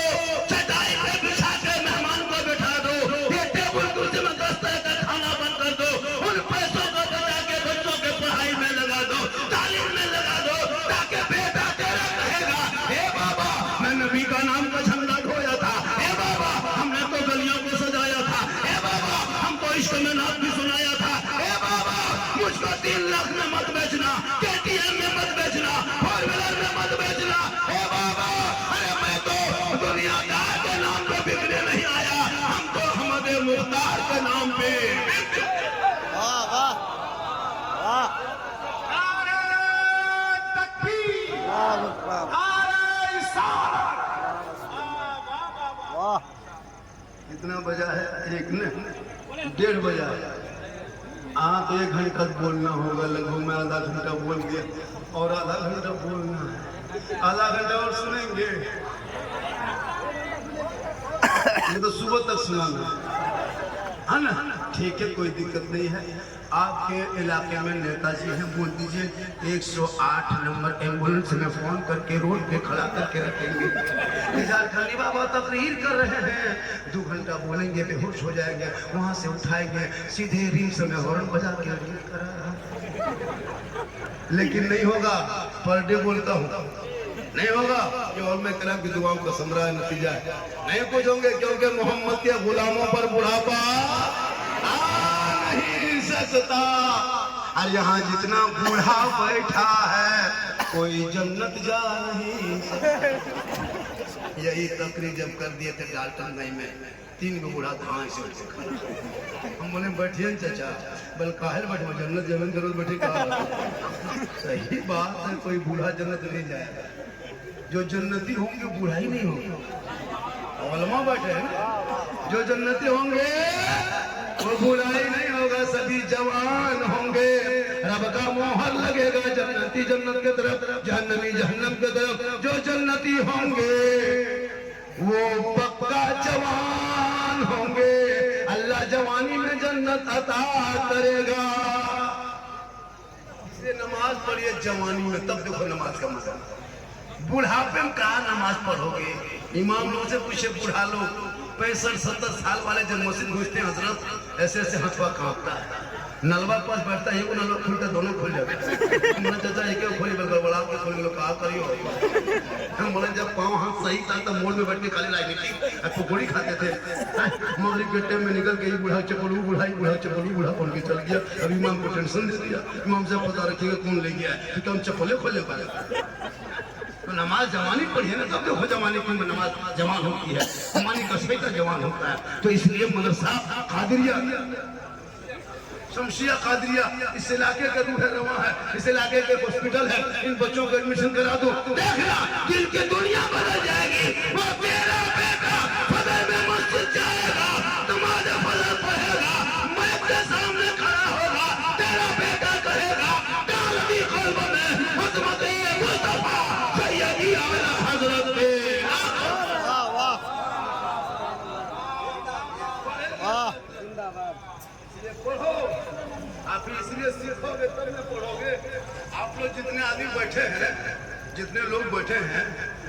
चटाई पे बिछा के मेहमान को बैठा दो, ये टेबल कुर्सी में 10 तरह का खाना बंद कर दो, उन पैसों को बचा के बच्चों के पढ़ाई में लगा दो, तालीम में लगा दो, ताकि बेटा तेरा कहेगा हे बाबा मैं नबी का नाम का झंडा ढोया था, हे बाबा हमने तो गलियों को सजाया था, हे बाबा हमको इश्क में नात भी सुनाया था, हे बाबा मुझको 3 लाख में मत बेचना, KTM में मत बेचना, 4 व्हीलर में मत बेचना, हे बाबा अरे मैं तो दुनियादार के नाम पे बिकने नहीं आया, हम तो हमद मुख्तार के नाम पे। वाह वाह वाह, वाह, कितना बजा है? 1 ने 1:30 बजा है। हाँ तो 1 घंटा बोलना होगा, लगभग मैं आधा घंटा बोल गया और आधा घंटा बोलना है, आधा घंटा और सुनेंगे, ये तो सुबह तक सुनाना है ना? ठीक है, कोई दिक्कत नहीं है। आपके इलाके में नेताजी हैं, बोल दीजिए 108 नंबर एम्बुलेंस में फोन करके रोड पे खड़ा करके रखेंगे। झारखंडी बाबा तकरीर कर रहे हैं, 2 घंटा बोलेंगे, बेहोश हो जाएंगे, वहां से उठाएंगे, सीधे रिम्स में हॉर्न बजा के लेकिन नहीं होगा, पर डे बोलता हूँ नहीं होगा, ये और मैं करम की दुआओं का समरा नतीजा है। नहीं कुछ होंगे क्योंकि मोहम्मद के गुलामों पर बुढ़ापा नहीं सकता, और यहाँ जितना बूढ़ा बैठा है कोई जन्नत जा नहीं सकता। यही तकरीर जब कर दिए थे डाल्टनगंज में, 3 गो बूढ़ा था ऐसे ऐसे खड़ा। हम बोले बैठिए चाचा, बल काहे बैठे, जन्नत जमीन जरूर बैठे कहा। सही बात है, कोई बूढ़ा जन्नत नहीं जाएगा, जो जन्नती होंगे बूढ़ा ही नहीं होगा। उलमा बैठे हैं ना, जो जन्नती होंगे वो बूढ़ा ही नहीं होगा, सभी जवान होंगे। रब का मोहर लगेगा जन्नती जन्नत के तरफ, जहन्नमी जहन्नम के तरफ। जो जन्नती होंगे वो पक्का जवान होंगे, अल्लाह जवानी में जन्नत अता करेगा। इसलिए नमाज पढ़िए जवानी में, तब देखो नमाज का मजा। बुढ़ापे में कहा नमाज पढ़ोगे? इमाम लोग से पूछे, बुढ़ा लोग 65-70 साल वाले जब मस्जिद घुसते हैं हजरत, ऐसे ऐसे हथवा कांपता है, नलवा पास बैठता है, नलवा खुलता दोनों खुल जाते हैं। मैंने चाचा एक खोली बड़ा के खोली लोग कहा करियो। हम बोले जब पाँव हाथ सही था तब मोड़ में बैठ के खाली राजनीति पकौड़ी खाते थे। मगरिब के टाइम में निकल के बूढ़ा चपलू बूढ़ा बन के चल गया। अब इमाम को टेंशन दे दिया, इमाम से पता रखिएगा कौन ले गया है, क्योंकि हम चप्पलें खोलने पाए। तो नमाज जवानी पढ़िए ना, तब देखो जवानी की नमाज जवान होती है, हमारी कस्बे का जवान होता है। तो इसलिए मदरसा कादिरिया, शमशिया कादिरिया इस इलाके का रूह रवा है, इस इलाके के हॉस्पिटल है। इन बच्चों को एडमिशन करा दो, देखना दिल की दुनिया बदल जाएगी। वो तेरा बेटा फजर में मस्जिद जाएगा, नमाज फजर पढ़ेगा, मैं के सामने खड़ा होगा, तेरा बेटा कहेगा डालती कल्ब में हुज़मत मुस्तफा सैयदी आला हजरत के। वाह वाह वाह, जिंदाबाद। पढ़ो आप, इसलिए सीखोगे तब न पढ़ोगे। आप लोग जितने आदमी बैठे हैं, जितने लोग बैठे हैं,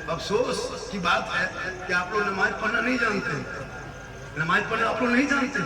अफसोस की बात है कि आप लोग नमाज पढ़ना नहीं जानते। नमाज पढ़ना आप लोग नहीं जानते,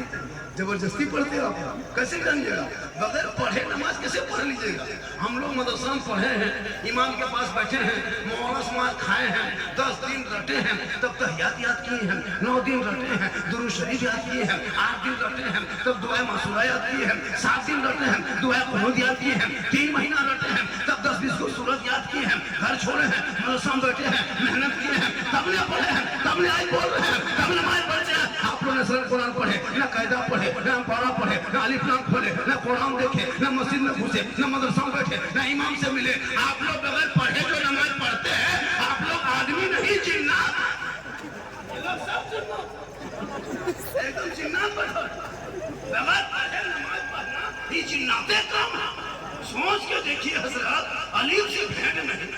जबरदस्ती पढ़ते हो। आप कैसे जानिएगा? बगैर पढ़े नमाज कैसे पढ़ लीजिएगा? हम लोग मदरसा में पढ़े हैं, इमाम के पास बैठे हैं, मौलाना समाज खाए हैं, 10 दिन रटे हैं, तब तहियात याद किए हैं, 9 दिन रटे हैं, दुरूद शरीफ याद किए हैं, 8 दिन रटे हैं, तब दुआ मासूरा याद किए हैं, 7 दिन रटे हैं, दुआ कुनूत याद किए हैं, 3 महीना रटे हैं, तब 10-20 को सूरत याद किए हैं, घर छोड़े हैं, मदरसा में बैठे हैं, मेहनत किए हैं, तब ने पढ़े हैं, तब ने आज बोल रहे हैं, तब नमाज पढ़ते हैं। आप लोग ने सरल कुरान पढ़े, ना कायदा पढ़े, ना पारा पढ़े, ना अलिफ लाम पढ़े, ना कुरान देखे, ना मस्जिद में घुसे, ना मदरसा में बैठे, ना इमाम से मिले। आप लोग बगैर पढ़े जो नमाज पढ़ते हैं, आप लोग आदमी नहीं जिन्नात, एकदम जिन्नात बैठो। बगैर पढ़े नमाज पढ़ना ये जिन्नाते काम है। सोच के देखिए हजरत, अलीफ से भेंट नहीं,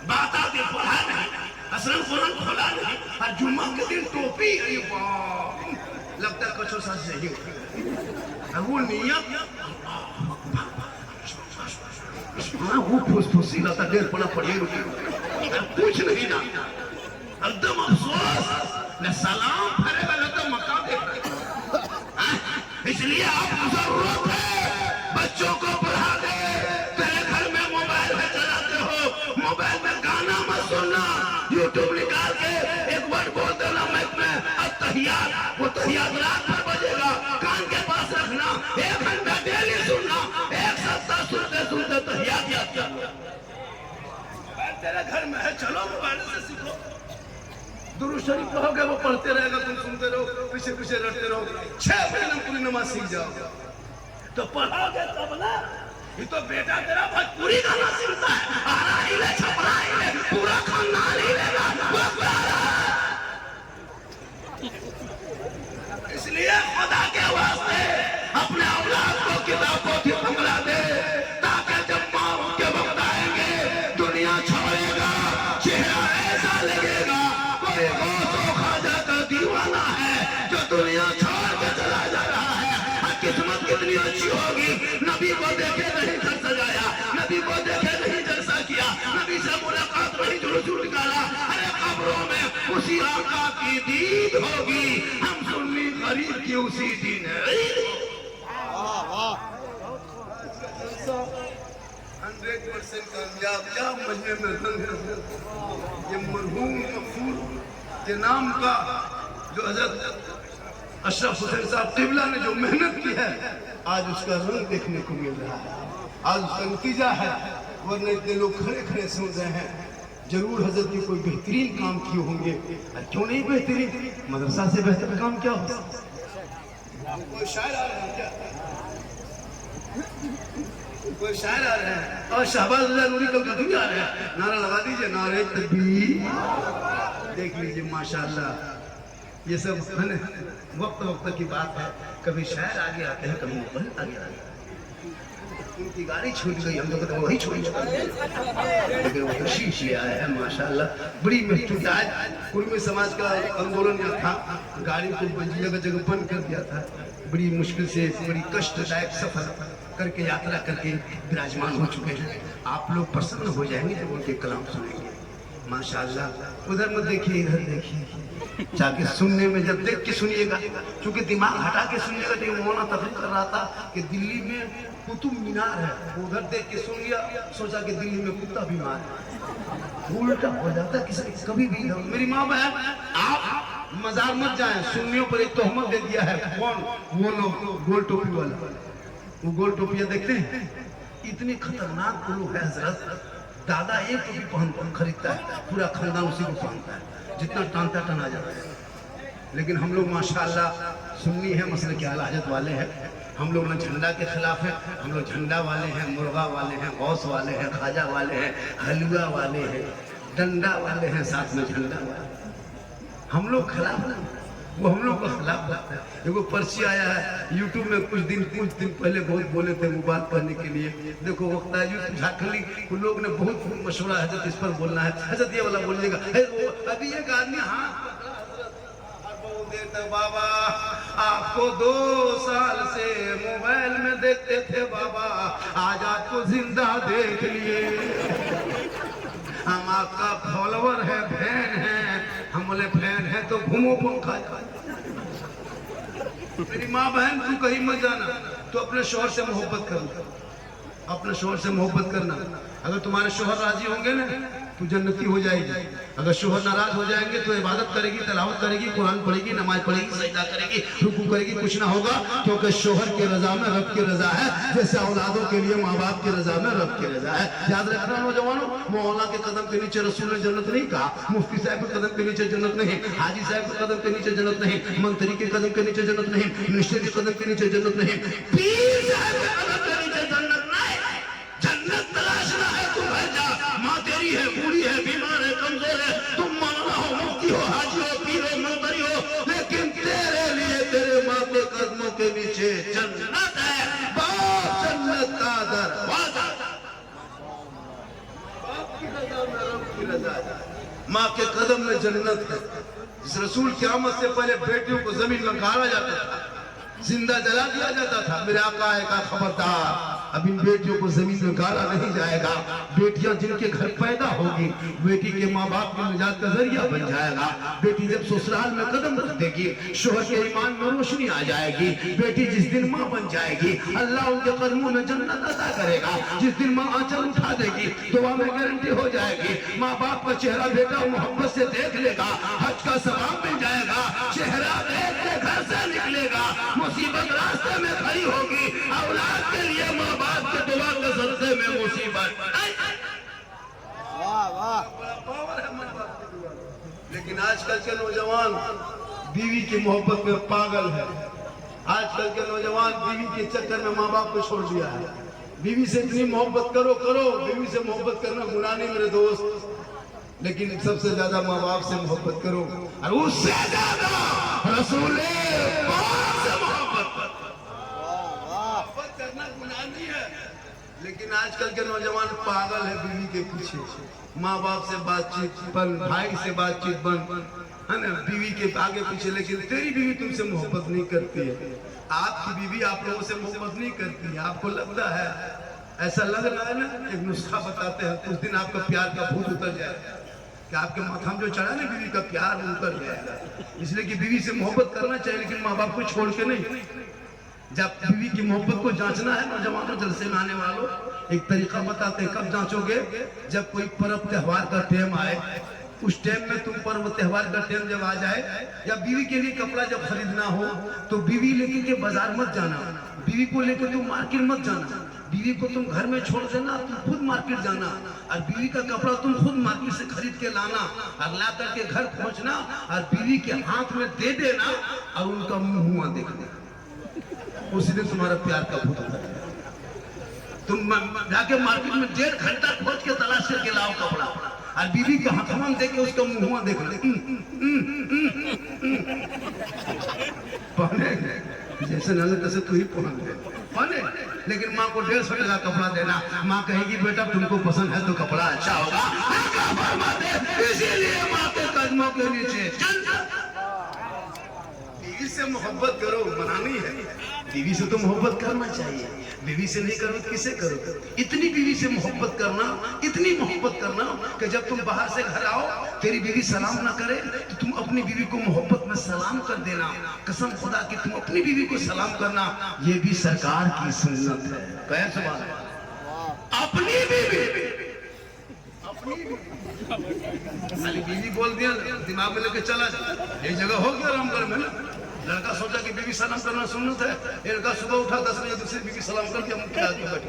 बात आते पढ़ा नहीं, असरन कुरान खोला नहीं, और जुम्मा के दिन टोपी, अरे वाह, लगता है कछो साथ सही हो। वो नियत वो फुसफुसी लगता, 1.5 पना पढ़िए कुछ नहीं जानता, एकदम अफसोस न सलाम फरे वाला तो मक्का देख। इसलिए आप जरूरत है बच्चों को पढ़ा दे। तेरे घर में मोबाइल में चलाते हो, मोबाइल में गाना मत सुनना, यूट्यूब निकाल के एक वर्ड बोल देना माइक में, अब तहियात, वो तहियात रात भर बजेगा, कान के पास रखना, 1 घंटा डेली सुनना, 1 सप्ताह सुनते सुनते तहियात याद कर। तेरे घर में है, चलो मोबाइल से सीखो। दुरूद शरीफ कहोगे वो पढ़ते रहेगा, तुम सुनते रहो, पीछे पीछे रटते रहो, 6 महीने में पूरी नमाज सीख जाओगे। तो पढ़ोगे तब ना। ये तो बेटा तेरा भोजपुरी गाना सीखता है, आरा हिले छपरा हिले, पूरा खानदान हिलेगा। इसलिए खुदा के वास्ते अपने औलाद को किताब पोथी मंगला दे, ताकि जब मौत के वक्त आएंगे दुनिया छोड़ेगा, चेहरा ऐसा लगेगा कोई गौसो खाजा का दीवाना है जो दुनिया छोड़ के चला जा रहा है। किस्मत कितनी अच्छी होगी, नबी को देखे नहीं घर सजाया, नबी को देखे नहीं जलसा किया, नबी से मुलाकात नहीं जुलूस निकाला। अरे कब्रों में उसी आका की दीद होगी, हम सुन्नी गरीब की उसी दिन। वाह वाह, 100% कामयाब। क्या मजमे में रंग है ये मरहूम मकफूर के नाम का, जो हजरत अशरफ हुसैन साहब क़िबला ने जो मेहनत की है, आज उसका रंग देखने को मिल रहा है, आज उसका नतीजा है। वरना इतने लोग खड़े खड़े सुन रहे हैं, जरूर हजरत की कोई बेहतरीन काम किए होंगे। क्यों नहीं बेहतरीन, मदरसा से बेहतर काम क्या हो सकता? कोई शायर आ रहे हैं क्या? कोई शायर आ रहे हैं और शहबाज नूरी कलकत्ती भी आ रहे हैं। नारा लगा दीजिए, नारे तकबीर। देख लीजिए माशाल्लाह, ये सब वक्त वक्त की बात है। कभी शायर आगे आते हैं, कभी मुग़ल आगे आते हैं। उनकी गाड़ी छूट गई, हम लोग तो वही छोड़ चुका है, लेकिन वो तशरीफ ले आए हैं माशाल्लाह। बड़ी महसूस आज कुर्मी समाज का आंदोलन यह था, गाड़ी को जगह जगह बंद कर दिया था। बड़ी मुश्किल से बड़ी कष्टदायक सफर करके यात्रा करके विराजमान हो चुके हैं। आप लोग प्रसन्न हो जाएंगे जब उनके कलाम सुनेंगे माशाल्लाह। उधर मत देखिए, इधर देखिए, जाके सुनने में जब देख के सुनिएगा, क्योंकि दिमाग हटा के सुनिएगा। तो मौलाना तफरीर कर रहा था कि दिल्ली में कुतुब मीनार है, उधर देख के सुन लिया, सोचा कि दिल्ली में कुत्ता बीमार है। उल्टा हो जाता है किसी कभी भी। मेरी माँ बहन, आप मजार मत जाएं, सुन्नियों पर एक तोहमत दे दिया है। कौन? वो लोग गोल टोपी वाला, वो गोल टोपियां देखते हैं, इतनी खतरनाक लोग है हजरत। दादा एक टोपी पहन खरीदता है, पूरा खानदान उसी को पहनता है, जितना टानता टना जाता है। लेकिन हम लोग माशाल्लाह सुन्नी है, मसले के आला हजरत वाले हैं। हम लोग ना झंडा के खिलाफ है, हम लोग झंडा वाले हैं, मुर्गा वाले हैं, गौस वाले हैं, खाजा वाले हैं, हलवा वाले हैं, डंडा वाले हैं, साथ में झंडा वाले। हम लोग खिलाफ नहीं, वो हम लोग का खिलाफ करता है। देखो पर्ची आया है यूट्यूब में, कुछ दिन पहले बहुत बोले थे वो बात करने के लिए। देखो वक्त यूट्यूब झाखली उन लोग ने बहुत मशवरा है, इस पर बोलना है, हजरत ये वाला बोलिएगा। अभी एक आदमी हाँ बाबा आपको 2 साल से मोबाइल में देखते थे बाबा, आज आपको जिंदा देख लिए। हम आपका फॉलोवर है, फैन है। हम बोले फैन है तो घूमो पंखा। मेरी माँ बहन तू कहीं मत जाना, तो अपने शोहर से मोहब्बत करना, अपने शोहर से मोहब्बत करना। अगर तुम्हारे शोहर राजी होंगे ना तो जन्नती हो जाएगी। अगर शोहर नाराज हो जाएंगे तो इबादत करेगी, तलावत करेगी, कुरान पढ़ेगी, नमाज पढ़ेगी, सजदा करेगी, रुकू करेगी, कुछ ना होगा। क्योंकि शोहर के रजा में रब की रजा है, जैसे औलादों के लिए माँ बाप की रजा में रब की रजा है। याद रखना नौजवानों, मौलाना के कदम के नीचे रसूल ने जन्नत नहीं कहा, मुफ्ती साहब के कदम के नीचे जन्नत नहीं, हाजी साहब के कदम के नीचे जन्नत नहीं, मंत्री के कदम के नीचे जन्नत नहीं, मिनिस्टर के कदम के नीचे जन्नत नहीं, पीर साहब के कदम के नीचे जन्नत नहीं। जन्नत तलाशना है तू घर जा, माँ तेरी है, बूढ़ी है, बीमार है, कमजोर है, तुम मौलाना हो, मुफ्ती हो, हाजी हो, पीर हो, मंत्री हो, लेकिन तेरे लिए तेरे माँ के कदमों के नीचे जन्नत है। बाप जन्नत का दरवाजा, बाप की रजा में रब की रजा है, माँ के कदम में जन्नत है। जिस रसूल क़यामत से पहले बेटियों को जमीन में गाड़ा जाता था, जिंदा जला दिया जाता था, मेरे आका है का खबरदार, अब इन बेटियों को जमीन में गाड़ा नहीं जाएगा। बेटियां जिनके घर पैदा होगी, बेटी के माँ बाप के निजात का जरिया बन जाएगा। बेटी जब ससुराल में कदम रख देगी, शोहर के ईमान में रोशनी आ जाएगी। बेटी जिस दिन माँ बन जाएगी, अल्लाह उनके कदमों में जन्नत अता करेगा। जिस दिन माँ आंचल उठा देगी, दुआ में गारंटी हो जाएगी। माँ बाप का चेहरा बेटा मोहब्बत से देख लेगा, हज का सवाब मिल जाएगा। चेहरा देख के घर से निकलेगा, मुसीबत रास्ते में खड़ी होगी। औलाद के लिए माँ बाप के दुआ के सदक़े में मुसीबत। वाह वाह, पावर है माँ बाप की दुआ। लेकिन आजकल के नौजवान बीवी की मोहब्बत में पागल है। आजकल के नौजवान बीवी के चक्कर में माँ बाप को छोड़ दिया है। बीवी से इतनी मोहब्बत करो, बीवी से मोहब्बत करना गुनाह नहीं मेरे दोस्त, लेकिन सबसे ज्यादा माँ बाप से मोहब्बत करो, और उससे ज्यादा रसूल पाक से मोहब्बत करना गुनाह नहीं है। लेकिन आजकल के नौजवान पागल है बीवी के पीछे। माँ बाप से बातचीत बंद, भाई से बातचीत बंद, है ना, बीवी के आगे पीछे। लेकिन तेरी बीवी तुमसे मोहब्बत नहीं करती है, आपकी बीवी आप लोगों से मोहब्बत नहीं करती है। आपको लगता है, ऐसा लग रहा है ना, एक नुस्खा बताते हैं, कुछ दिन आपका प्यार का भूत उतर जाएगा कि आपके माथा में जो चढ़ा ना बीवी का प्यार उतर जाएगा। इसलिए कि बीवी से मोहब्बत करना चाहिए, लेकिन माँ बाप को छोड़ के नहीं। जब बीवी की मोहब्बत को जांचना है नौजवानों, जलसे में आने वालों, एक तरीका बताते हैं। कब जांचोगे? जब कोई पर्व त्योहार का टाइम आए, उस टाइम में तुम पर्व त्योहार का टाइम जब आ जाए, या बीवी के लिए कपड़ा जब खरीदना हो, तो बीवी लेके के बाजार मत जाना, बीवी को लेकर तुम मार्केट मत जाना। बीवी को तुम घर में छोड़ देना, तुम खुद मार्केट जाना और बीवी का कपड़ा तुम खुद मार्केट से खरीद के लाना और ला करके घर पहुंचना और बीवी के हाथ में दे देना और उनका मुंह देखना। उसी दिन तुम्हारा प्यार का भूत उतर जाएगा। तुम जाके मार्केट में 1.5 घंटा खोज के तलाश करके लाओ कपड़ा और बीवी के हाथों में देके उसका मुंह देखना। पहने जैसे न तैसे तू ही पहन ले पहने, लेकिन माँ को 150 का कपड़ा देना। माँ कहेगी बेटा तुमको पसंद है तो कपड़ा अच्छा होगा, इसीलिए माँ के कदमों के नीचे चल। बीवी से मोहब्बत करो, बनानी है। बीवी से तो मोहब्बत करना चाहिए, बीवी से नहीं करो तो किसे करो। इतनी बीवी से मोहब्बत करना, इतनी मोहब्बत करना कि जब तुम बाहर से घर आओ तेरी बीवी सलाम ना करे तो तुम अपनी बीवी को मोहब्बत में सलाम कर देना। कसम खुदा की तुम अपनी बीवी को सलाम करना, ये भी सरकार की सुन्नत है। कैसे बात है? अपनी बीवी खाली बीवी बोल दिया दिमाग में लेके चला एक जगह हो गया रामगढ़ में ना, लड़का सोचा कि बीवी सलाम करना सुन्नत है। लड़का सुबह उठा 10 बजे दूसरी बीवी सलाम करके मुख्य आदमी बैठ।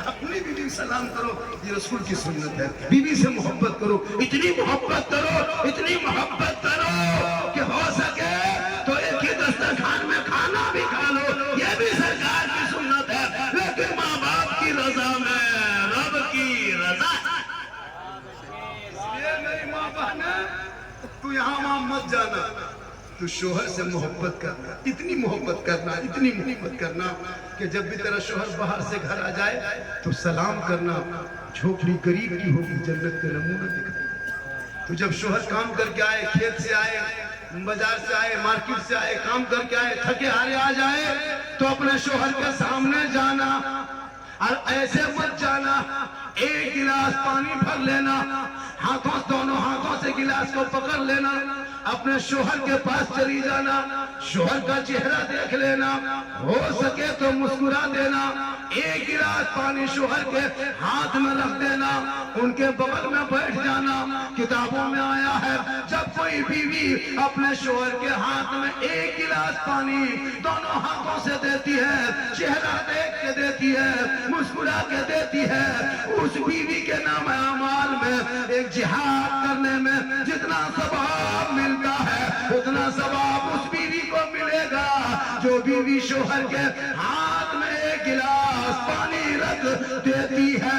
अपनी बीवी सलाम करो, ये रसूल की सुन्नत है। बीवी से मोहब्बत करो, इतनी मोहब्बत करो, इतनी मोहब्बत करो कि हो सके तो एक ही दस्तरखान में खाना भी खा लो, ये भी सरकार की सुन्नत है। लेकिन माँ बाप की रजा में रब की रजा। ये मेरी माँ बहन है, तू यहाँ वहां मत जाना, तू शोहर से मोहब्बत करना, इतनी मोहब्बत करना, इतनी मोहब्बत करना कि जब भी तेरा शोहर बाहर से घर आ जाए तो सलाम करना। झोपड़ी गरीब की होगी, जन्नत के नमूना दिखाएगा। तो जब शोहर काम करके आए, खेत से आए, बाजार से आए, मार्केट से आए, काम करके आए, थके हारे आ जाए तो अपने शोहर के सामने जाना और ऐसे मत जाना। एक गिलास पानी भर लेना, हाथों दोनों हाथों से गिलास को पकड़ लेना, अपने शोहर के पास चली जाना, शोहर का चेहरा देख लेना, हो सके तो मुस्कुरा देना। एक गिलास पानी शोहर के हाथ में रख देना, उनके बगल में बैठ जाना। किताबों में आया है जब कोई बीवी अपने शोहर के हाथ में एक गिलास पानी दोनों हाथों से देती है, चेहरा देख के देती है, मुस्कुरा के देती है, उस बीवी के नाम अमाल में एक जिहाद करने में जितना सवाब मिलता है उतना सवाब उस बीवी को मिलेगा जो बीवी शोहर के हाथ में एक गिलास पानी रख देती है।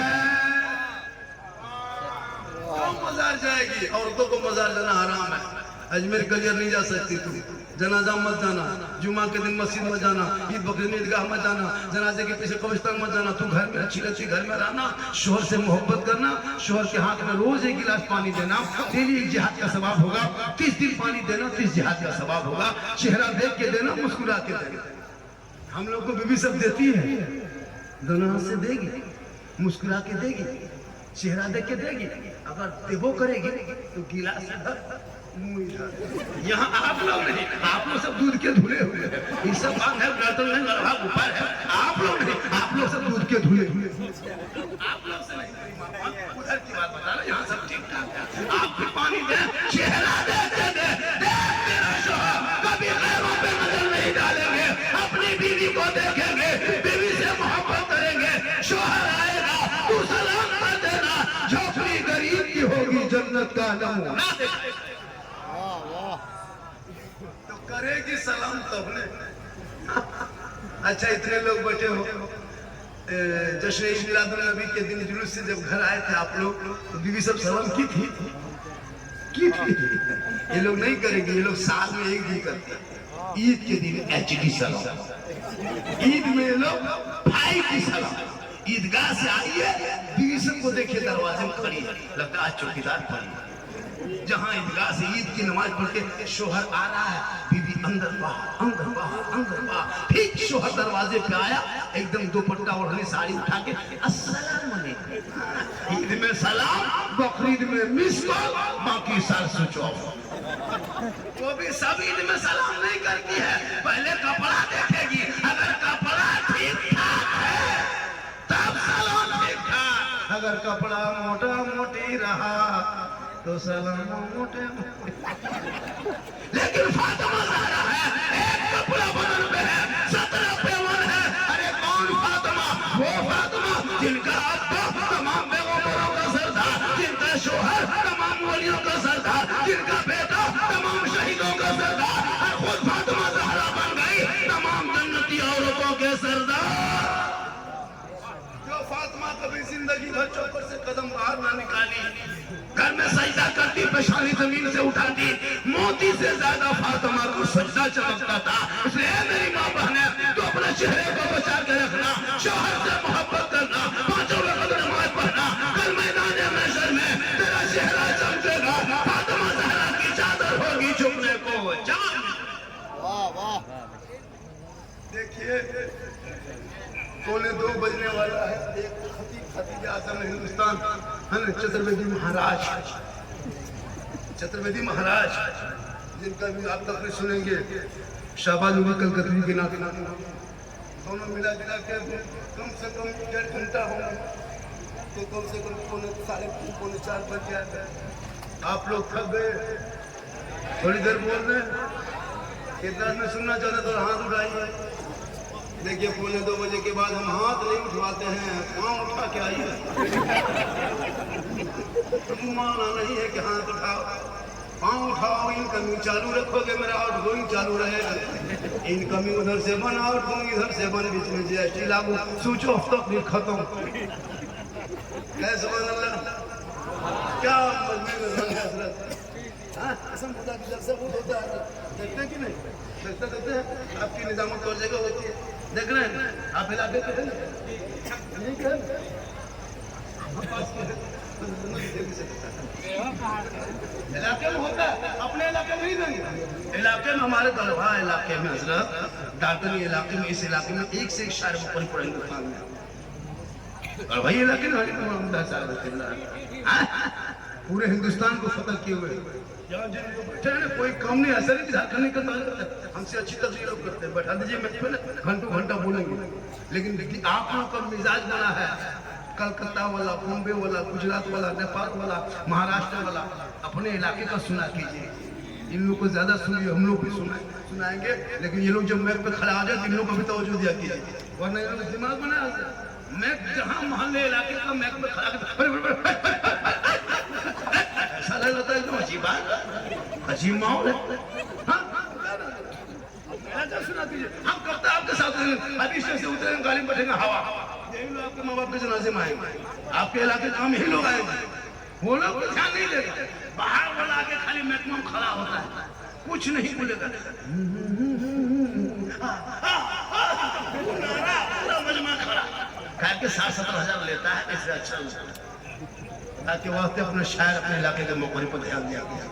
क्यों मजार जाएगी? औरतों को मजार जाना हराम है। अजमेर कलियर नहीं जा सकती तू, जनाजा मत जाना, जुमा के दिन मस्जिद मत जाना, ईद बकरीद में ईदगाह मत जाना, जनाजे के पीछे कब्रिस्तान मत जाना। तू घर में अच्छी अच्छी घर में रहना, शोहर से मोहब्बत करना, शोहर के हाथ में रोज एक गिलास पानी देना, डेली एक जिहाद का सवाब होगा। 30 दिन पानी देना, 30 जिहाद का सवाब होगा। चेहरा देख के देना, मुस्कुरा के देना। हम लोग को बीवी सब देती है, दोनों हाथ से देगी, मुस्कुरा के देगी, चेहरा देख के देगी। अगर देवो करेगी तो गिलास यहाँ आप लोग नहीं, आप लोग सब दूध के धुले हुए हैं। ये सब बात है ऊपर है, आप लोग नहीं, आप लोग सब दूध के धुले हुए। आप लोग से नहीं, उधर की बात बता रहे, यहाँ सब ठीक ठाक है। आप भी पानी दे, चेहरा दे, मेरा शोहर कभी गैरों पे नजर नहीं डालेंगे, अपनी बीवी को देखेंगे, बीवी से मोहब्बत करेंगे। शोहर आएगा तू सलाम कर देना, झोपड़ी गरीब की होगी, जन्नत का नमूना दिखाएगा। तो करेगी सलाम तब ने। अच्छा इतने लोग बैठे हो, जश्न ईद मिलादुन नबी के दिन जुलूस से जब घर आए थे आप लोग तो बीवी सब सलाम की थी? ये लोग नहीं करेंगे, ये लोग साल में एक दिन करते हैं। ईद के दिन एचडी सलाम, ईद में ये लोग भाई की सलाम। ईदगाह से आई है, बीवी सबको देखिए दरवाजे में खड़ी है, लगता है चौकीदार खड़ी है। जहां ईदगाह से ईद की नमाज पढ़ के शोहर आ रहा है, बीवी अंदर बाहर अंदर बाहर अंदर बाहर। ठीक शोहर दरवाजे पे आया, एकदम दुपट्टा ओढ़ने साड़ी उठा के अस्सलाम वालेकुम। ईद में सलाम, बकरीद में मिस कॉल, बाकी साल स्विच ऑफ। वो भी सब ईद में सलाम नहीं करती है, पहले कपड़ा देखेगी, अगर कपड़ा ठीक ठाक है तब सलाम ठीक ठाक, अगर कपड़ा मोटा मोटी रहा तो सलाम मोटे। लेकिन फातिमा ज़हरा है, एक कपड़ा बदन पे है, 17 पेवन है। अरे कौन फातिमा जिनका अब्बा तमाम पैगंबरों का सरदार, जिनका शोहर तमाम वलियों का सरदार, जिनका बेटा तमाम शहीदों का सरदार, और खुद फातिमा ज़हरा बन गई तमाम जन्नती औरतों के सरदार। जो फातिमा कभी जिंदगी भर चौकर से कदम बाहर ना निकाली, घर में सजदा करती, पेशानी जमीन से उठाती, मोती से ज्यादा फातिमा को सजदा चमकता था। इसलिए मेरी माँ बहने, तो अपने चेहरे को बचा के रखना, शौहर से मोहब्बत करना, पांचों वक्त नमाज पढ़ना, कल मैदान महशर में तेरा चेहरा चमकेगा, फातिमा ज़हरा की चादर होगी झुकने को जान। वाह वाह। देखिए 2:45 बजने वाला है। एक खतीब आज़म हिंदुस्तान है ना, छत्रपति महाराज जिनका भी आप तक सुनेंगे, शाहबाज उमर कलकत्ती के नाते दोनों मिला जुला के कम से कम 1.5 घंटा होंगे, तो कम से कम 3:45 बज गया। आप लोग थक गए, थोड़ी देर बोल रहे हैं, कितना में सुनना चाहते तो हाथ उठाइए। देखिए 2:45 बजे के बाद हम हाथ नहीं उठवाते हैं, पाँव उठा के आइए। माना नहीं है कि हाथ उठाओ, पाँव उठाओ, इनकमिंग चालू रखोगे, मेरा आउट गोइंग चालू रहेगा। इनकमिंग उधर से बन, आउट गोइंग इधर से बन, बीच में जीएसटी लागू, स्विच ऑफ तक भी खत्म। सुभान अल्लाह, क्या कसम खुदा की जब से वो होता है, देखते कि नहीं देखते हैं आपकी निजामत और जगह होती है, देख रहे हैं आप इलाके पे इलाके में होता है, अपने इलाके में नहीं देंगे। इलाके में हमारे गलवा इलाके में हजरत डाल्टनी इलाके में, इस इलाके में एक से एक शायर ऊपर पूरा हिंदुस्तान में, और वही इलाके में पूरे हिंदुस्तान को फतह किए हुए बैठे हैं। कोई कम नहीं, ऐसा नहीं झारखंड नहीं करता, हमसे अच्छी तस्वीर लोग करते हैं। बैठा दीजिए मैं घंटों घंटा बोलेंगे, लेकिन आप लोग का मिजाज बना है कलकत्ता वाला, बॉम्बे वाला, गुजरात वाला, नेपाल वाला, महाराष्ट्र वाला। अपने इलाके का सुना कीजिए, इन लोग को ज्यादा सुनिए, हम लोग भी सुनाएंगे, लेकिन ये लोग जब मैप पे खड़ा आ जाए इन लोग को भी तवज्जो दिया कीजिए, वरना ये लोग दिमाग बना मैं जहाँ मोहल्ले इलाके का मैप में खड़ा ऐसा लगता है एकदम अजीब बात, अजीब माहौल है। सुना कीजिए, हम करते आपके साथ अभी स्टेशन से उतरे गाड़ी में बैठेंगे, हवा यही लोग आपके माँ बाप के जनाजे में आएंगे, आपके इलाके काम यही लोग आएंगे, वो लोग को ध्यान नहीं देगा। बाहर वाला आके खाली मैक्सिमम खड़ा होता है, कुछ नहीं बोलेगा, मजमा खड़ा के 60-70 हजार लेता है, इससे अच्छा ताकि वास्ते अपने शायर अपने इलाके के मौके पर ध्यान दिया गया।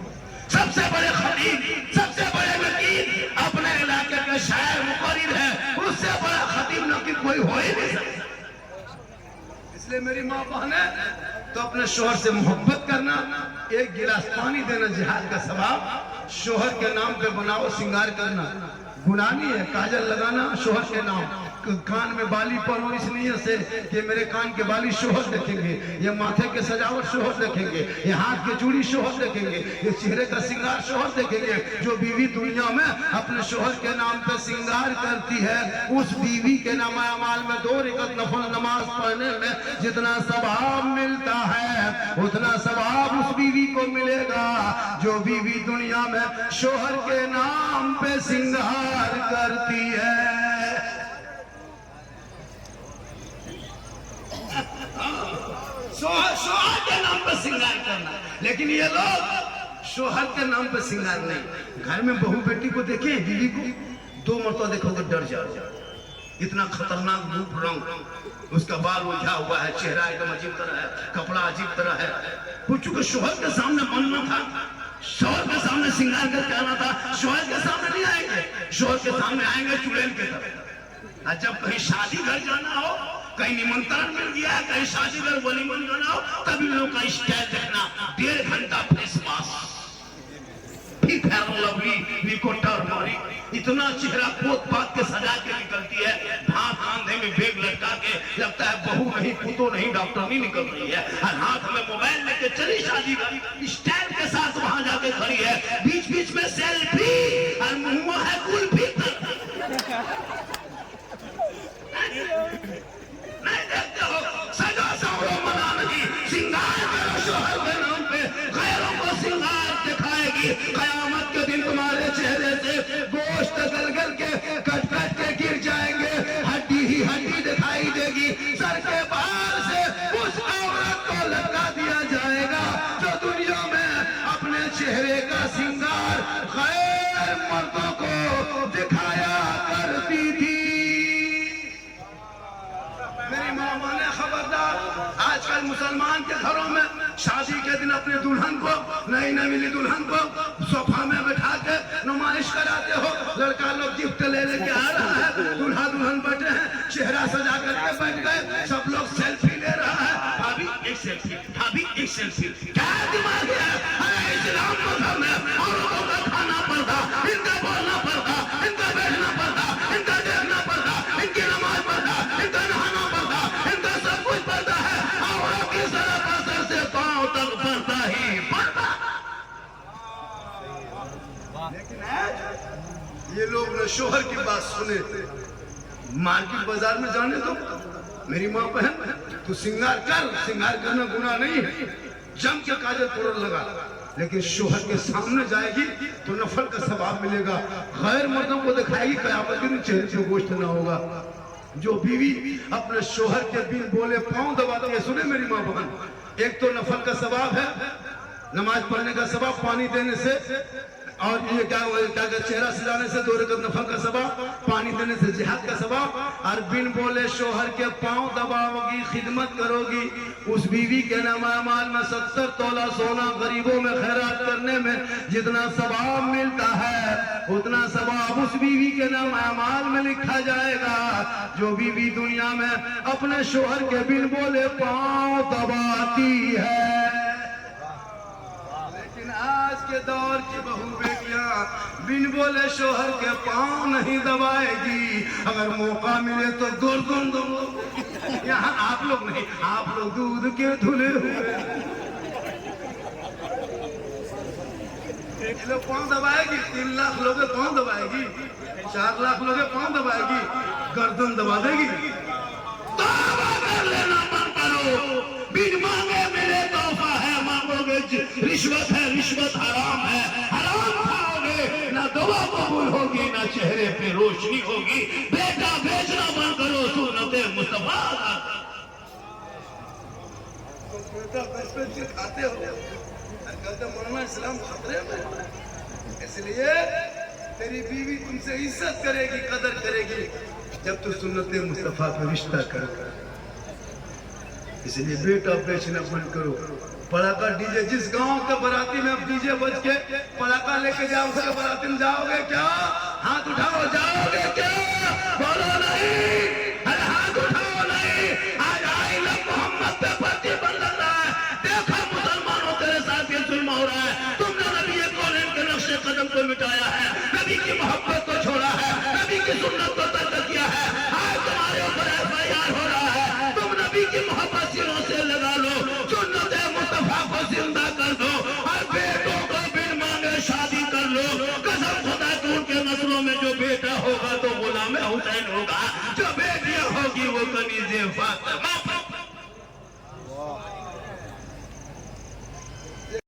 सबसे बड़े खतीब, सबसे बड़े नकीब अपने इलाके के शायर मुकर्रिर है, उससे बड़ा खतीब नकीब कोई हो ही नहीं सकता। इसलिए मेरी माँ बहने, तो अपने शोहर से मोहब्बत करना, एक गिलास पानी देना जिहाद का सवाब, शोहर के नाम पे बनाओ सिंगार करना गुनाह नहीं है, काजल लगाना शोहर के नाम, कान में बाली पहनो इस नीयत से कि मेरे कान के बाली शोहर देखेंगे, ये माथे के सजावट शोहर देखेंगे, ये हाथ के चूड़ी शोहर देखेंगे, ये चेहरे का सिंगार शोहर देखेंगे। जो बीवी दुनिया में अपने शोहर के नाम पे सिंगार करती है, उस बीवी के नाम अमाल में 2 रकात नफल नमाज पढ़ने में जितना सवाब मिलता है, उतना सवाब उस बीवी को मिलेगा जो बीवी दुनिया में शोहर के नाम पे सिंगार करती है। शोहर के नाम पर सिंगार करना, लेकिन ये लोग शोहर के नाम पर सिंगार नहीं। घर में बहू बेटी को देखे, बीवी को 2 मरतबा देखोगे डर जाओ, इतना खतरनाक रूप रंग, उसका बाल उलझा हुआ है, चेहरा एकदम अजीब तरह है, कपड़ा अजीब तरह है। कुछ चूंकि शोहर के सामने बनना था, शोहर के सामने सिंगार करके आना था, शोहर के सामने नहीं आएंगे, शोहर के सामने आएंगे चुड़ैल के तरह। जब कहीं शादी घर जाना हो, कहीं निमंत्रण मिल गया है, कहीं शादी घर वलीमन जाना हो, तब इन लोगों का स्टाइल देखना, 1.5 घंटा फेस मास्क, फिर फेयर लवली, विको टर्मरिक, इतना चेहरा पोत पात के सजा के निकलती है, हाथ कांधे में बैग लटका के, लगता है बहू नहीं, पुतो नहीं, डॉक्टर नहीं निकल रही है, और हाथ में मोबाइल लेके चली शादी घर, स्टाइल के साथ वहां जाके खड़ी है, बीच बीच में सेल्फी और मुंह है कुल्फी। नहीं देखते हो मुसलमान के घरों में शादी के दिन अपने दुल्हन को, नई न मिली दुल्हन को सोफा में बैठा के नुमाइश कराते हो। लड़का लोग गिफ्ट ले लेके आ रहा है, दूल्हा दुल्हन बैठे हैं, चेहरा सजा करके बैठ गए, सब लोग सेल्फी ले रहा है। भाभी एक सेल्फी, भाभी एक सेल्फी। क्या दिमाग है? अरे इस्लाम मजहब में औरतों का खाना पड़ता, इनका बोलना पड़ता, इनका बैठना पड़ता, इनका देखना पड़ता, इनकी नमाज पढ़ता, इनका नहाना पड़ता, इनका सब कुछ पड़ता है। औरत की सर से पांव तक पड़ता ही पड़ता। लेकिन ये लोग न शोहर की बात सुने, मार्केट बाजार में जाने दो। मेरी माँ बहन, तू श्रृंगार कर, श्रृंगार करना गुनाह नहीं है, जम के काजल पूरा लगा, लेकिन शोहर के सामने जाएगी तो नफल का सवाब मिलेगा। गैर मर्दों को दिखाएगी, कयामत के दिन चेहरे पे गोश्त ना होगा। जो बीवी अपने शोहर के बिन बोले पांव दबाती है, सुने मेरी माँ बहन, एक तो नफल का सवाब है, नमाज पढ़ने का सवाब, पानी देने से, और ये क्या चेहरा सजाने से 2 रकअत नफल का सवाब, पानी देने से जिहाद का सवाब, और बिन बोले शोहर के पांव दबाओगी, खिदमत करोगी, उस बीवी के नामाल में 70 तोला सोना गरीबों में खैरात करने में जितना सवाब मिलता है, उतना सवाब उस बीवी के नामाल में लिखा जाएगा जो बीवी दुनिया में अपने शोहर के बिन बोले पांव दबाती है। आज के दौर की बहू बेटियां बिन बोले शोहर के पांव नहीं दबाएगी, अगर मौका मिले तो गर्दन दो। यहाँ आप लोग नहीं, आप लोग दूध के धुले हुए लोग पांव दबाएगी। 3 लाख लोग पांव दबाएगी, 4 लाख लोग पांव दबाएगी, गर्दन दबा देगी। तौबा कर लेना मत करो, बिन मांगे मिले तोहफा है, मांगोगे रिश्वत है, रिश्वत हराम है, हराम खाओगे ना दुआ कबूल होगी, ना चेहरे पे रोशनी होगी। बेटा बेचना बंद करो, सुन्नते मुस्तफा खाते हो, कहते मौलाना इस्लाम खतरे में। इसलिए तेरी बीवी तुमसे इज्जत करेगी, कदर करेगी जब तू सुन्नते मुस्तफा पे रिश्ता करोगे। इसलिए बेटा बेचना बंद करो। पड़ाका डीजे, जिस गांव के बराती में डीजे बज के पड़ाका लेके जाओ, उसके बराती में जाओगे क्या? हाथ उठाओ, जाओगे क्या? बोलो नहीं, अरे हाथ उठाओ नहीं। आज आई लव मोहम्मद पे प्रतिबंध लग रहा है। देखो मुसलमानों, तेरे साथ ये जुल्म हो रहा है। तुमने नबी कौन के नक्शे कदम को मिटाया है, नबी की मोहब्बत को छोड़ा है, नबी की सुन्नत को तर्क किया है। आज तुम्हारे ऊपर FIR हो रहा है। तुम नबी की मोहब्बत सिरों से लगा लो, सुन्नते मुस्तफा को जिंदा कर दो, और बेटों को बिन मांगे शादी कर लो। कसम खुदा की उनके नस्लों में जो बेटा होगा तो गुलाम हुसैन होगा, जो बेटियां होगी वो कनीज़े फातिमा।